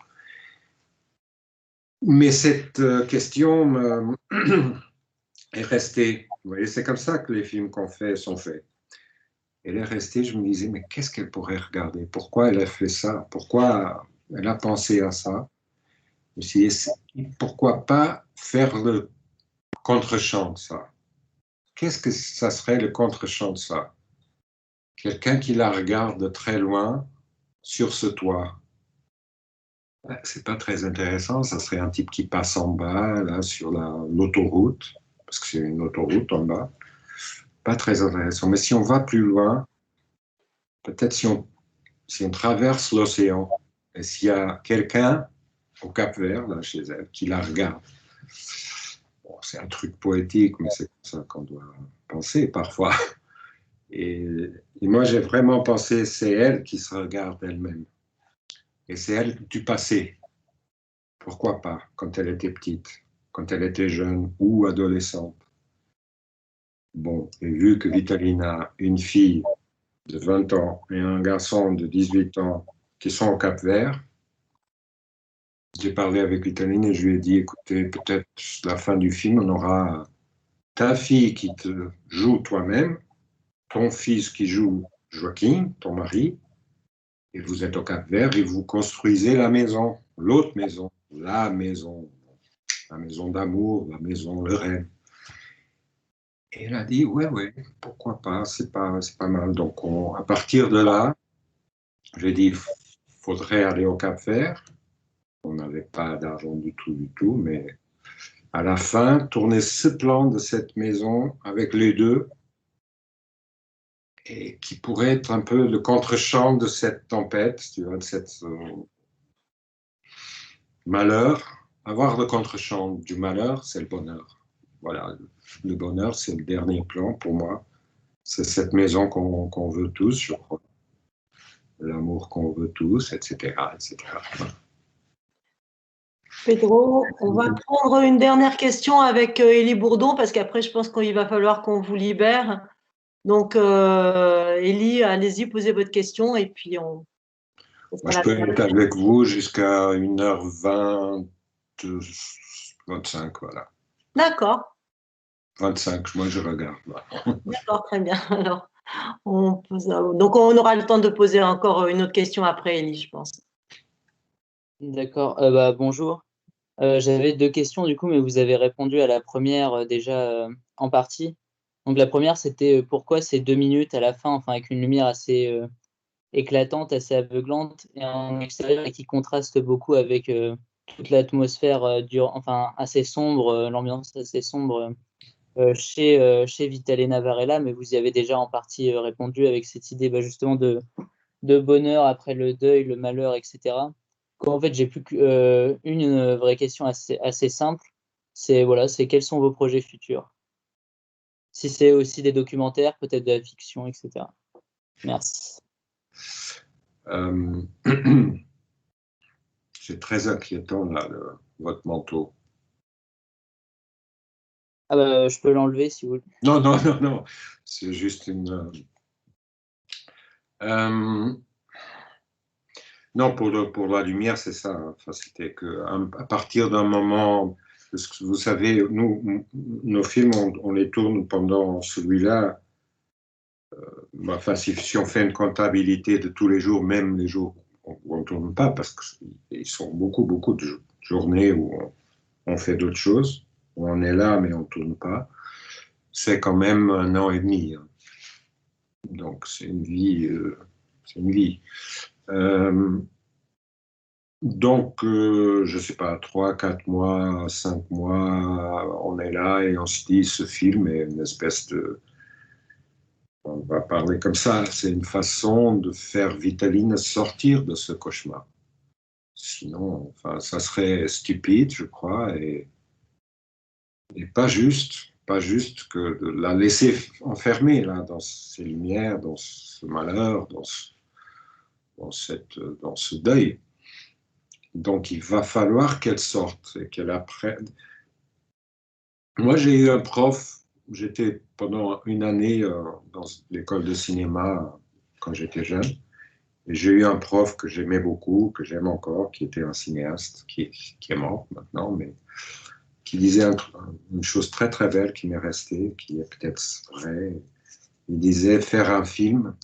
Mais cette question est restée. Vous voyez, c'est comme ça que les films qu'on fait sont faits. Elle est restée, je me disais, mais qu'est-ce qu'elle pourrait regarder? Pourquoi elle a fait ça? Pourquoi elle a pensé à ça? Je me suis dit, pourquoi pas faire le contre-champ de ça? Qu'est-ce que ça serait le contre-champ de ça? Quelqu'un qui la regarde de très loin sur ce toit. C'est pas très intéressant, ça serait un type qui passe en bas, là, sur l'autoroute, parce que c'est une autoroute en bas. Pas très intéressant. Mais si on va plus loin, peut-être si on traverse l'océan, et s'il y a quelqu'un au Cap-Vert, là, chez elle, qui la regarde. Bon, c'est un truc poétique, mais c'est comme ça qu'on doit penser parfois. Et moi, j'ai vraiment pensé, c'est elle qui se regarde elle-même. Et c'est elle du passé. Pourquoi pas, quand elle était petite, quand elle était jeune ou adolescente. Bon, et vu que Vitaline a une fille de 20 ans et un garçon de 18 ans qui sont au Cap-Vert, j'ai parlé avec Vitaline et je lui ai dit, écoutez, peut-être la fin du film, on aura ta fille qui te joue toi-même, ton fils qui joue Joaquin, ton mari, Et vous êtes au Cap-Vert et vous construisez la maison, l'autre maison, la maison d'amour, la maison, le rêve. Et elle a dit, ouais, pourquoi pas, c'est pas mal. Donc, à partir de là, j'ai dit, il faudrait aller au Cap-Vert. On n'avait pas d'argent du tout, mais à la fin, tourner ce plan de cette maison avec les deux, et qui pourrait être un peu le contre-champ de cette tempête, tu vois, de cette malheur. Avoir le contre-champ du malheur, c'est le bonheur. Voilà, le bonheur, c'est le dernier plan pour moi. C'est cette maison qu'on veut tous, je crois. L'amour qu'on veut tous, etc., etc. Pedro, on va prendre une dernière question avec Élie Bourdon, parce qu'après, je pense qu'il va falloir qu'on vous libère. Donc, Élie, allez-y, posez votre question, et puis on... Moi, je peux être avec vous jusqu'à 1h20, 25, voilà. D'accord. 25, moi je regarde. D'accord, très bien. Alors, donc on aura le temps de poser encore une autre question après, Élie, je pense. D'accord. Bonjour. J'avais deux questions du coup, mais vous avez répondu à la première déjà en partie. Donc la première, c'était pourquoi ces 2 minutes à la fin, enfin avec une lumière assez éclatante, assez aveuglante et en extérieur et qui contraste beaucoup avec toute l'atmosphère enfin assez sombre, l'ambiance assez sombre chez Vitalina Varela, mais vous y avez déjà en partie répondu avec cette idée justement de bonheur après le deuil, le malheur, etc. En fait, j'ai plus qu'une vraie question assez simple. C'est quels sont vos projets futurs? Si c'est aussi des documentaires, peut-être de la fiction, etc. Merci. C'est très inquiétant, là, votre manteau. Je peux l'enlever si vous voulez. Non. C'est juste une... Non, pour la lumière, c'est ça. Enfin, c'était à partir d'un moment... Parce que vous savez, nos films, on les tourne pendant celui-là. Enfin, si on fait une comptabilité de tous les jours, même les jours où on ne tourne pas, parce qu'ils sont beaucoup de journées où on fait d'autres choses, où on est là, mais on ne tourne pas, c'est quand même 1 an et demi. Hein. Donc, c'est une vie. Donc, je ne sais pas, 3, 4 mois, 5 mois, on est là et on se dit, ce film est une espèce de... On va parler comme ça, c'est une façon de faire Vitaline sortir de ce cauchemar. Sinon, enfin, ça serait stupide, je crois, et pas juste que de la laisser enfermer là, dans ces lumières, dans ce malheur, dans ce deuil. Donc, il va falloir qu'elle sorte et qu'elle apprenne. Moi, j'ai eu un prof, j'étais pendant une année dans l'école de cinéma quand j'étais jeune, et j'ai eu un prof que j'aimais beaucoup, que j'aime encore, qui était un cinéaste, qui est mort maintenant, mais qui disait une chose très très belle qui m'est restée, qui est peut-être vraie. Il disait faire un film,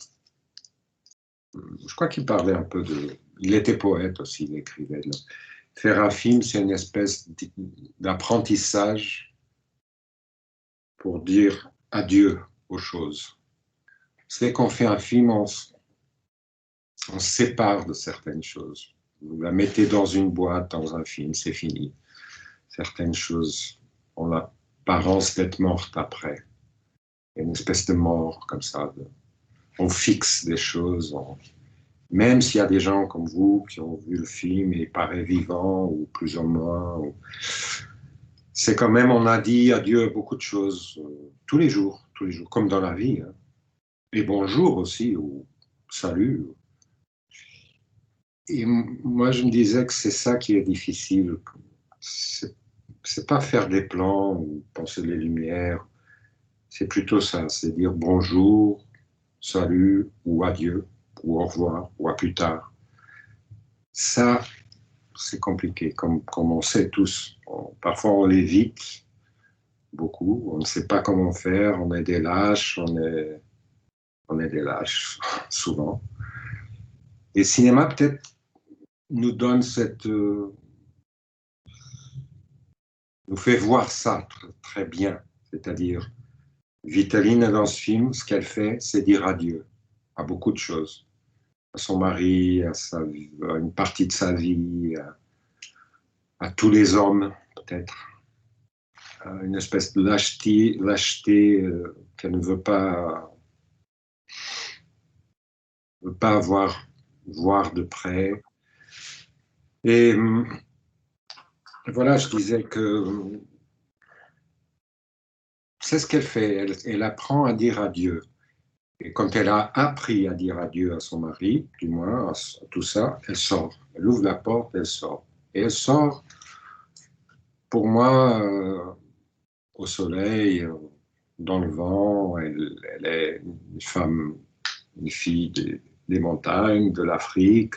je crois qu'il parlait un peu de... Il était poète aussi, il écrivait. Faire un film, c'est une espèce d'apprentissage pour dire adieu aux choses. C'est qu'on fait un film, on se sépare de certaines choses. Vous la mettez dans une boîte, dans un film, c'est fini. Certaines choses ont l'apparence d'être mortes après. Il y a une espèce de mort comme ça. On fixe des choses. Même s'il y a des gens comme vous qui ont vu le film et il paraît vivant ou plus ou moins. C'est quand même, on a dit adieu à beaucoup de choses tous les jours, comme dans la vie. Hein. Et bonjour aussi, ou salut. Et moi, je me disais que c'est ça qui est difficile. C'est pas faire des plans ou penser les lumières. C'est plutôt ça, c'est dire bonjour, salut, ou adieu, ou au revoir, ou à plus tard. Ça, c'est compliqué, comme on sait tous. Parfois, on l'évite beaucoup. On ne sait pas comment faire. On est des lâches. On est des lâches, souvent. Et le cinéma, peut-être, nous donne nous fait voir ça très bien. C'est-à-dire, Vitaline, dans ce film, ce qu'elle fait, c'est dire adieu à beaucoup de choses. À son mari, à une partie de sa vie, à tous les hommes, peut-être. À une espèce de lâcheté qu'elle ne veut pas voir de près. Et voilà, je disais que c'est ce qu'elle fait. Elle apprend à dire adieu. Et quand elle a appris à dire adieu à son mari, du moins, à tout ça, elle sort. Elle ouvre la porte, elle sort. Et elle sort, pour moi, au soleil, dans le vent. Elle est une femme, une fille des montagnes, de l'Afrique,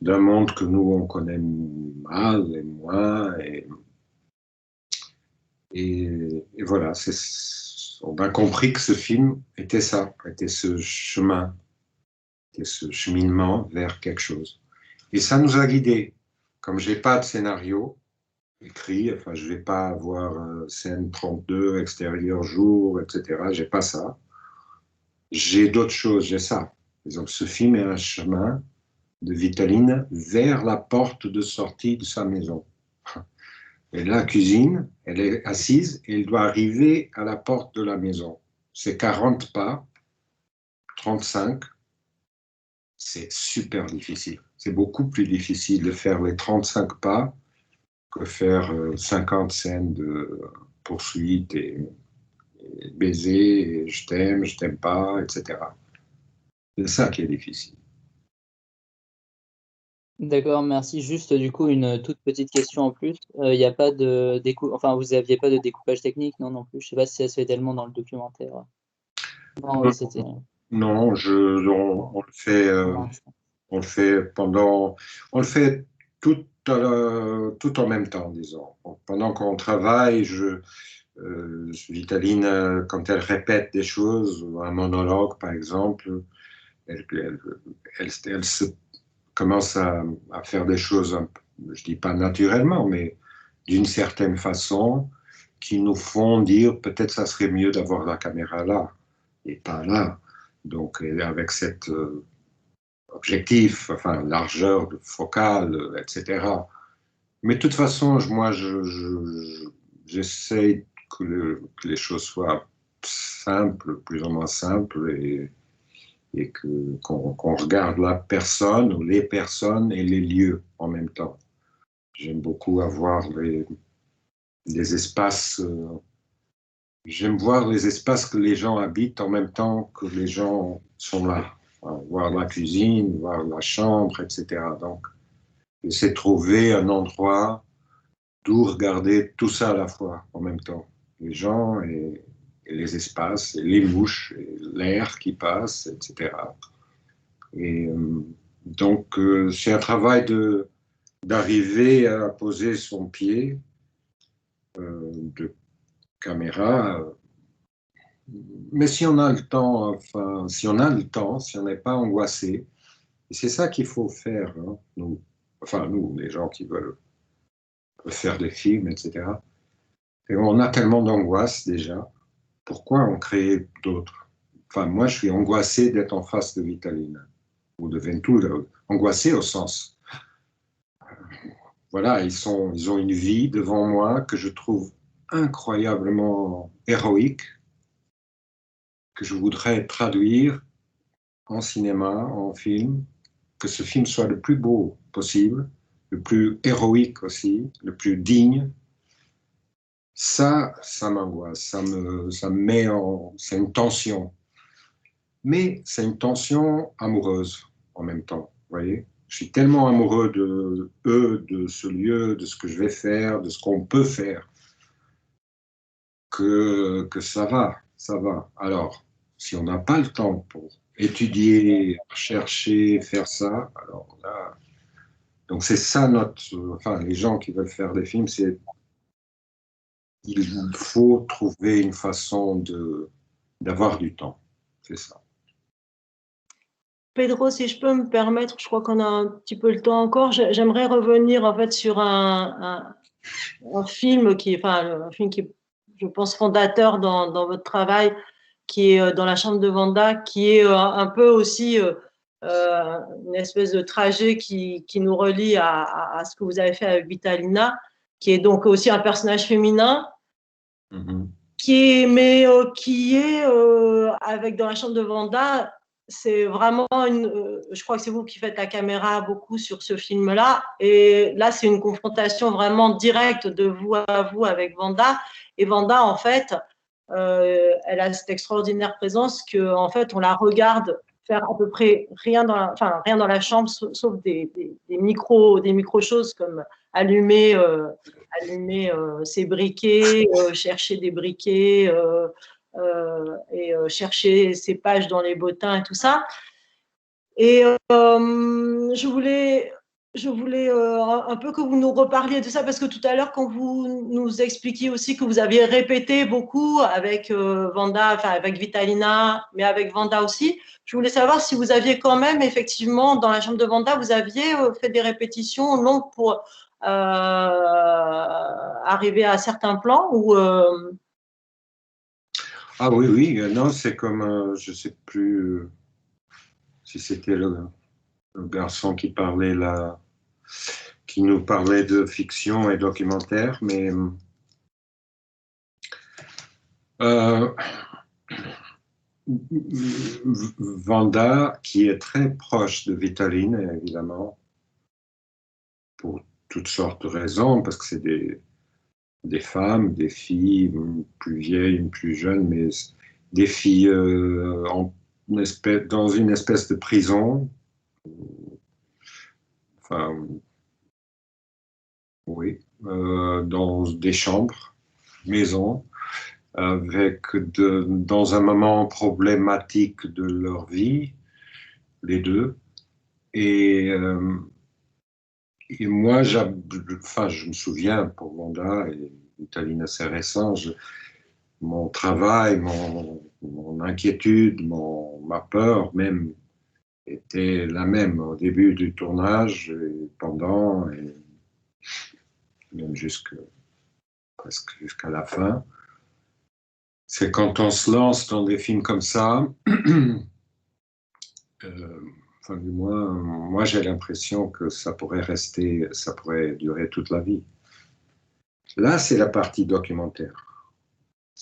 d'un monde que nous, on connaît mal et moins. Et voilà, on a compris que ce film était ça, était ce chemin, était ce cheminement vers quelque chose. Et ça nous a guidés. Comme je n'ai pas de scénario écrit, enfin, je ne vais pas avoir scène 32, extérieur, jour, etc. Je n'ai pas ça. J'ai d'autres choses, j'ai ça. Par exemple, ce film est un chemin de Vitaline vers la porte de sortie de sa maison. Elle est à la cuisine, elle est assise et elle doit arriver à la porte de la maison. C'est 40 pas, 35, c'est super difficile. C'est beaucoup plus difficile de faire les 35 pas que faire 50 scènes de poursuite et baiser, et je t'aime pas, etc. C'est ça qui est difficile. D'accord, merci. Juste du coup une toute petite question en plus. Il n'y a pas de enfin vous n'aviez pas de découpage technique, non plus. Je sais pas si ça se fait tellement dans le documentaire. Non, oui, c'était. Non, on le fait pendant, on le fait tout en même temps, disons. Pendant qu'on travaille, Vitaline, quand elle répète des choses, un monologue par exemple, elle se commence à faire des choses, je dis pas naturellement, mais d'une certaine façon, qui nous font dire peut-être ça serait mieux d'avoir la caméra là et pas là. Donc avec cet objectif, enfin largeur focale, etc. Mais de toute façon, moi, j'essaye que les choses soient simples, plus ou moins simples, et qu'on regarde la personne ou les personnes et les lieux en même temps. J'aime beaucoup avoir les espaces. J'aime voir les espaces que les gens habitent en même temps que les gens sont là. Enfin, voir la cuisine, voir la chambre, etc. Donc, j'essaie de trouver un endroit d'où regarder tout ça à la fois en même temps. Les gens et les espaces, et les mouches, et l'air qui passe, etc. Et donc, c'est un travail d'arriver à poser son pied de caméra. Mais si on a le temps, enfin, si on a le temps, si on n'est pas angoissé, et c'est ça qu'il faut faire, hein, nous, les gens qui veulent faire des films, etc. Et on a tellement d'angoisse déjà, pourquoi en créer d'autres? Enfin, moi, je suis angoissé d'être en face de Vitaline ou de Ventura, angoissé au sens. Voilà, ils ont une vie devant moi que je trouve incroyablement héroïque, que je voudrais traduire en cinéma, en film, que ce film soit le plus beau possible, le plus héroïque aussi, le plus digne. Ça m'angoisse, ça me met c'est une tension. Mais c'est une tension amoureuse en même temps, vous voyez. Je suis tellement amoureux de eux, de ce lieu, de ce que je vais faire, de ce qu'on peut faire, que ça va. Alors, si on n'a pas le temps pour étudier, chercher, faire ça, alors là, donc c'est ça enfin les gens qui veulent faire des films, il faut trouver une façon d'avoir du temps, c'est ça. Pedro, si je peux me permettre, je crois qu'on a un petit peu le temps encore. J'aimerais revenir en fait sur un film un film qui est, je pense, fondateur dans votre travail, qui est dans la chambre de Vanda, qui est un peu aussi une espèce de trajet qui nous relie à ce que vous avez fait avec Vitalina, qui est donc aussi un personnage féminin, qui est avec dans la chambre de Vanda, c'est vraiment je crois que c'est vous qui faites la caméra beaucoup sur ce film-là, et là c'est une confrontation vraiment directe de vous à vous avec Vanda, et Vanda en fait, elle a cette extraordinaire présence que en fait on la regarde faire à peu près rien dans la chambre, sauf des micro choses comme allumer ses briquets, chercher des briquets et chercher ses pages dans les bottins et tout ça. Et je voulais un peu que vous nous reparliez de ça, parce que tout à l'heure, quand vous nous expliquiez aussi que vous aviez répété beaucoup avec Vanda, enfin avec Vitalina, mais avec Vanda aussi, je voulais savoir si vous aviez quand même, effectivement, dans la chambre de Vanda, vous aviez fait des répétitions longues pour arriver à certains plans ou Ah oui, oui, non, c'est comme, je ne sais plus si c'était le garçon qui parlait là, qui nous parlait de fiction et documentaire, mais Vanda, qui est très proche de Vitaline, évidemment, pour toutes sortes de raisons, parce que c'est des femmes, des filles, une plus vieilles, une plus jeune, mais des filles dans une espèce de prison. Enfin, oui, dans des chambres, maisons, dans un moment problématique de leur vie, les deux. Et moi, je me souviens, pour Vanda et Vitalina, c'est récent, mon travail, mon inquiétude, ma peur même était la même au début du tournage, et pendant, et même presque jusqu'à la fin. C'est quand on se lance dans des films comme ça, du moins, moi j'ai l'impression que ça pourrait durer toute la vie. Là, c'est la partie documentaire.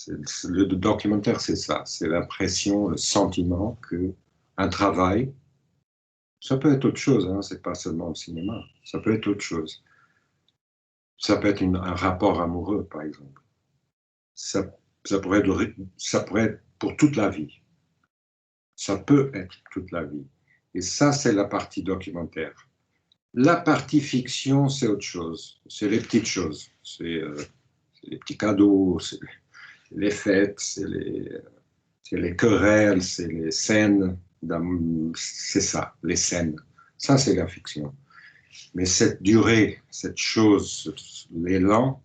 Le documentaire, c'est ça, c'est l'impression, le sentiment qu'un travail, ça peut être autre chose, hein, c'est pas seulement le cinéma, ça peut être autre chose. Ça peut être un rapport amoureux, par exemple. Ça pourrait être pour toute la vie. Ça peut être toute la vie. Et ça, c'est la partie documentaire. La partie fiction, c'est autre chose. C'est les petites choses. C'est les petits cadeaux, c'est les fêtes, c'est les querelles, c'est les scènes. C'est ça, les scènes. Ça, c'est la fiction. Mais cette durée, cette chose, l'élan,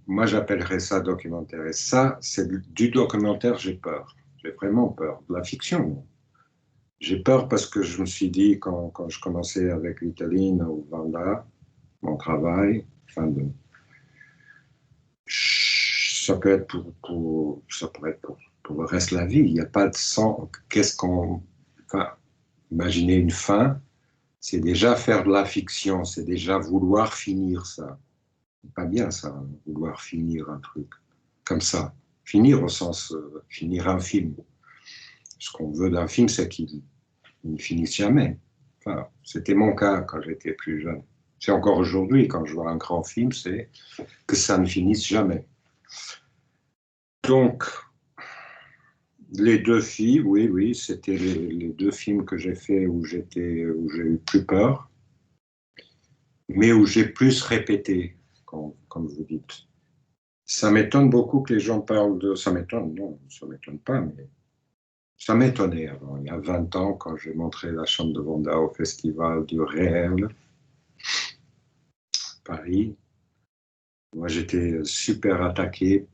moi j'appellerais ça documentaire. Et ça, c'est du documentaire, j'ai peur. J'ai vraiment peur. De la fiction, non. J'ai peur parce que je me suis dit, quand je commençais avec Vitaline ou Vanda, mon travail, ça peut être pour le reste de la vie. Il n'y a pas de sens. Imaginer une fin, c'est déjà faire de la fiction, c'est déjà vouloir finir ça. C'est pas bien ça, vouloir finir un truc comme ça. Finir au sens, finir un film. Ce qu'on veut d'un film, c'est qu'il ne finisse jamais. Enfin, c'était mon cas quand j'étais plus jeune. C'est encore aujourd'hui, quand je vois un grand film, c'est que ça ne finisse jamais. Donc, les deux filles, oui, c'était les deux films que j'ai faits où j'ai eu plus peur, mais où j'ai plus répété, comme vous dites. Ça m'étonne beaucoup que les gens parlent de... Ça m'étonne, non, ça m'étonne pas, mais ça m'étonnait avant. Il y a 20 ans, quand j'ai montré La chambre de Vanda au Festival du Réel, Paris, moi j'étais super attaqué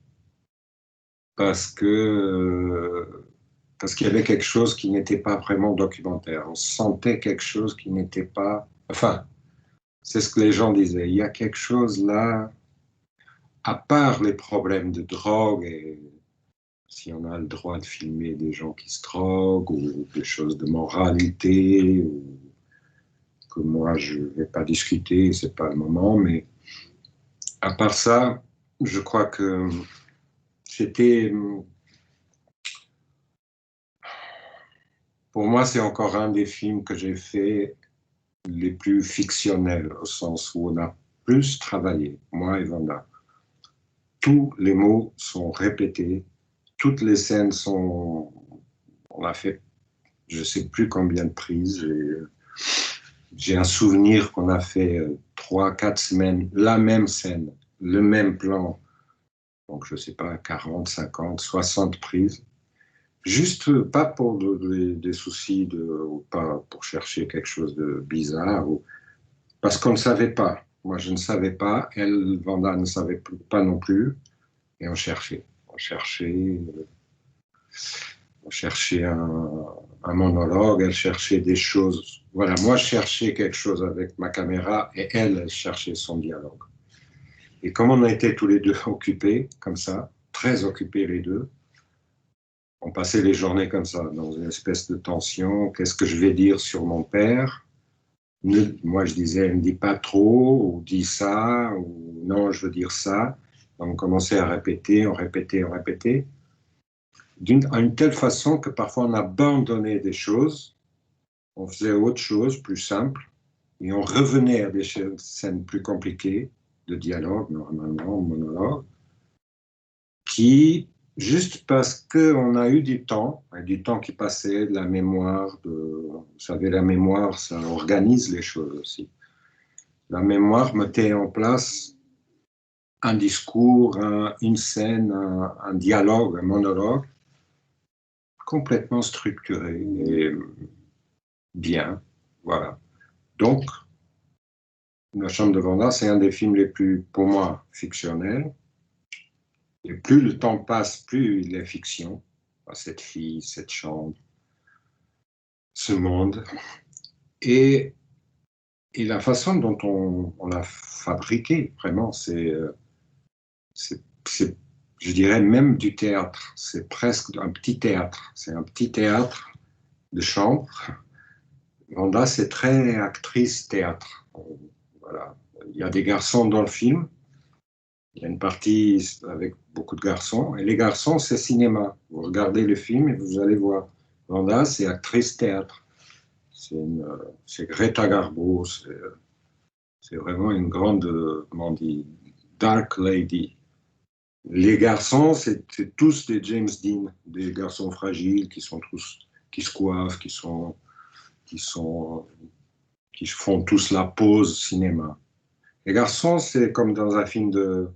parce que parce qu'il y avait quelque chose qui n'était pas vraiment documentaire. On sentait quelque chose qui n'était pas... Enfin, c'est ce que les gens disaient. Il y a quelque chose là, à part les problèmes de drogue, et si on a le droit de filmer des gens qui se droguent, ou des choses de moralité, ou que moi je ne vais pas discuter, c'est pas le moment, mais à part ça, je crois que c'était... Pour moi, c'est encore un des films que j'ai fait les plus fictionnels, au sens où on a plus travaillé, moi et Vanda. Tous les mots sont répétés, toutes les scènes sont... On a fait je ne sais plus combien de prises. J'ai un souvenir qu'on a fait 3-4 semaines, la même scène, le même plan. Donc, je ne sais pas, 40, 50, 60 prises. Juste pas pour des soucis, ou pas pour chercher quelque chose de bizarre, parce qu'on ne savait pas. Moi, je ne savais pas. Elle, Vanda, ne savait pas non plus. Et on cherchait. On cherchait un monologue, elle cherchait des choses. Voilà, moi, je cherchais quelque chose avec ma caméra et elle cherchait son dialogue. Et comme on a été tous les deux occupés, comme ça, très occupés les deux, on passait les journées comme ça, dans une espèce de tension. Qu'est-ce que je vais dire sur mon père? Moi, je disais, ne me dis pas trop, ou dis ça, ou non, je veux dire ça. Donc, on commençait à répéter, on répétait. À une telle façon que parfois on abandonnait des choses, on faisait autre chose, plus simple, et on revenait à des scènes plus compliquées, de dialogue, normalement, monologue, qui, juste parce qu'on a eu du temps qui passait, de la mémoire, vous savez, la mémoire, ça organise les choses aussi. La mémoire mettait en place un discours, une scène, un dialogue, un monologue, complètement structuré et bien, voilà. Donc, La Chambre de Vanda, c'est un des films les plus, pour moi, fictionnels. Et plus le temps passe, plus il est fiction. Cette fille, cette chambre, ce monde. Et la façon dont on l'a fabriqué, vraiment, c'est, je dirais, même du théâtre. C'est presque un petit théâtre. C'est un petit théâtre de chambre. Vanda, c'est très actrice théâtre. Voilà. Il y a des garçons dans le film. Il y a une partie avec beaucoup de garçons. Et les garçons, c'est cinéma. Vous regardez le film et vous allez voir. Vanda, c'est actrice théâtre. C'est Greta Garbo. C'est vraiment une grande, comment on dit, dark lady. Les garçons, c'est tous des James Dean, des garçons fragiles qui sont tous, qui se coiffent, qui font tous la pose cinéma. Les garçons, c'est comme dans un film de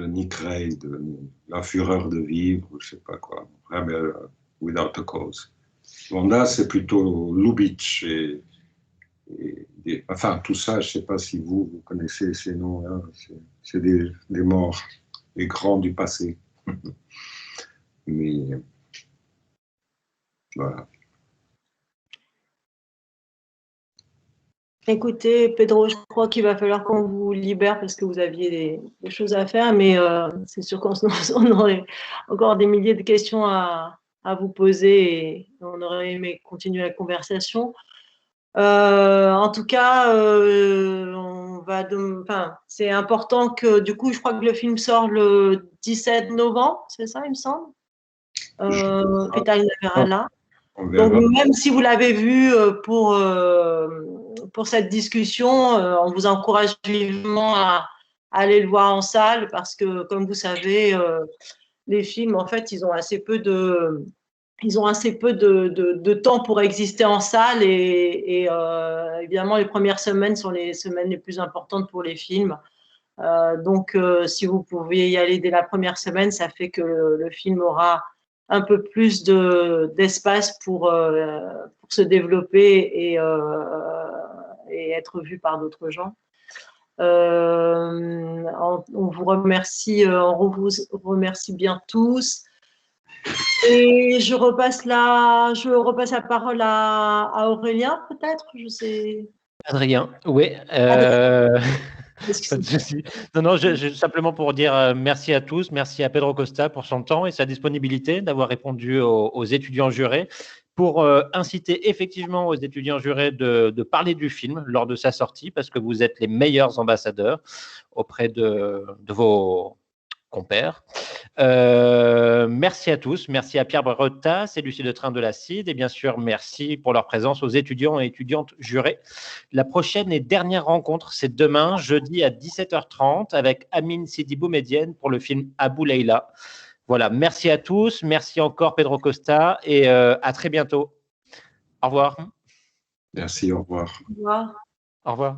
Nick Ray, de La Fureur de vivre, ou je sais pas quoi, Rebel Without a Cause. Vanda, c'est plutôt Lubitsch enfin, tout ça, je sais pas si vous connaissez ces noms-là, c'est des morts, des grands du passé. Mais voilà. Écoutez, Pedro, je crois qu'il va falloir qu'on vous libère parce que vous aviez des choses à faire, mais c'est sûr qu'on aurait encore des milliers de questions à vous poser et on aurait aimé continuer la conversation. En tout cas, c'est important que, du coup, je crois que le film sort le 17 novembre, c'est ça, il me semble. Là. Donc, même si vous l'avez vu pour cette discussion, on vous encourage vivement à aller le voir en salle parce que, comme vous savez, les films, en fait, ils ont assez peu de temps pour exister en salle et évidemment, les premières semaines sont les semaines les plus importantes pour les films. Donc, si vous pouviez y aller dès la première semaine, ça fait que le film aura un peu plus d'espace pour se développer et être vu par d'autres gens. On vous remercie, on vous remercie bien tous. Et je repasse la parole à Aurélien, peut-être, je sais. Adrien, oui. Pas de souci. Non, simplement pour dire merci à tous, merci à Pedro Costa pour son temps et sa disponibilité d'avoir répondu aux étudiants jurés, pour inciter effectivement aux étudiants jurés de parler du film lors de sa sortie, parce que vous êtes les meilleurs ambassadeurs auprès de vos compères. Merci à tous, merci à Pierre Bretas et Lucie de Train de la CID, et bien sûr merci pour leur présence aux étudiants et étudiantes jurés. La prochaine et dernière rencontre, c'est demain, jeudi à 17h30, avec Amine Sidi Boumedienne pour le film Abou Leila. Voilà, merci à tous, merci encore Pedro Costa, et à très bientôt. Au revoir. Merci, au revoir. Au revoir. Au revoir.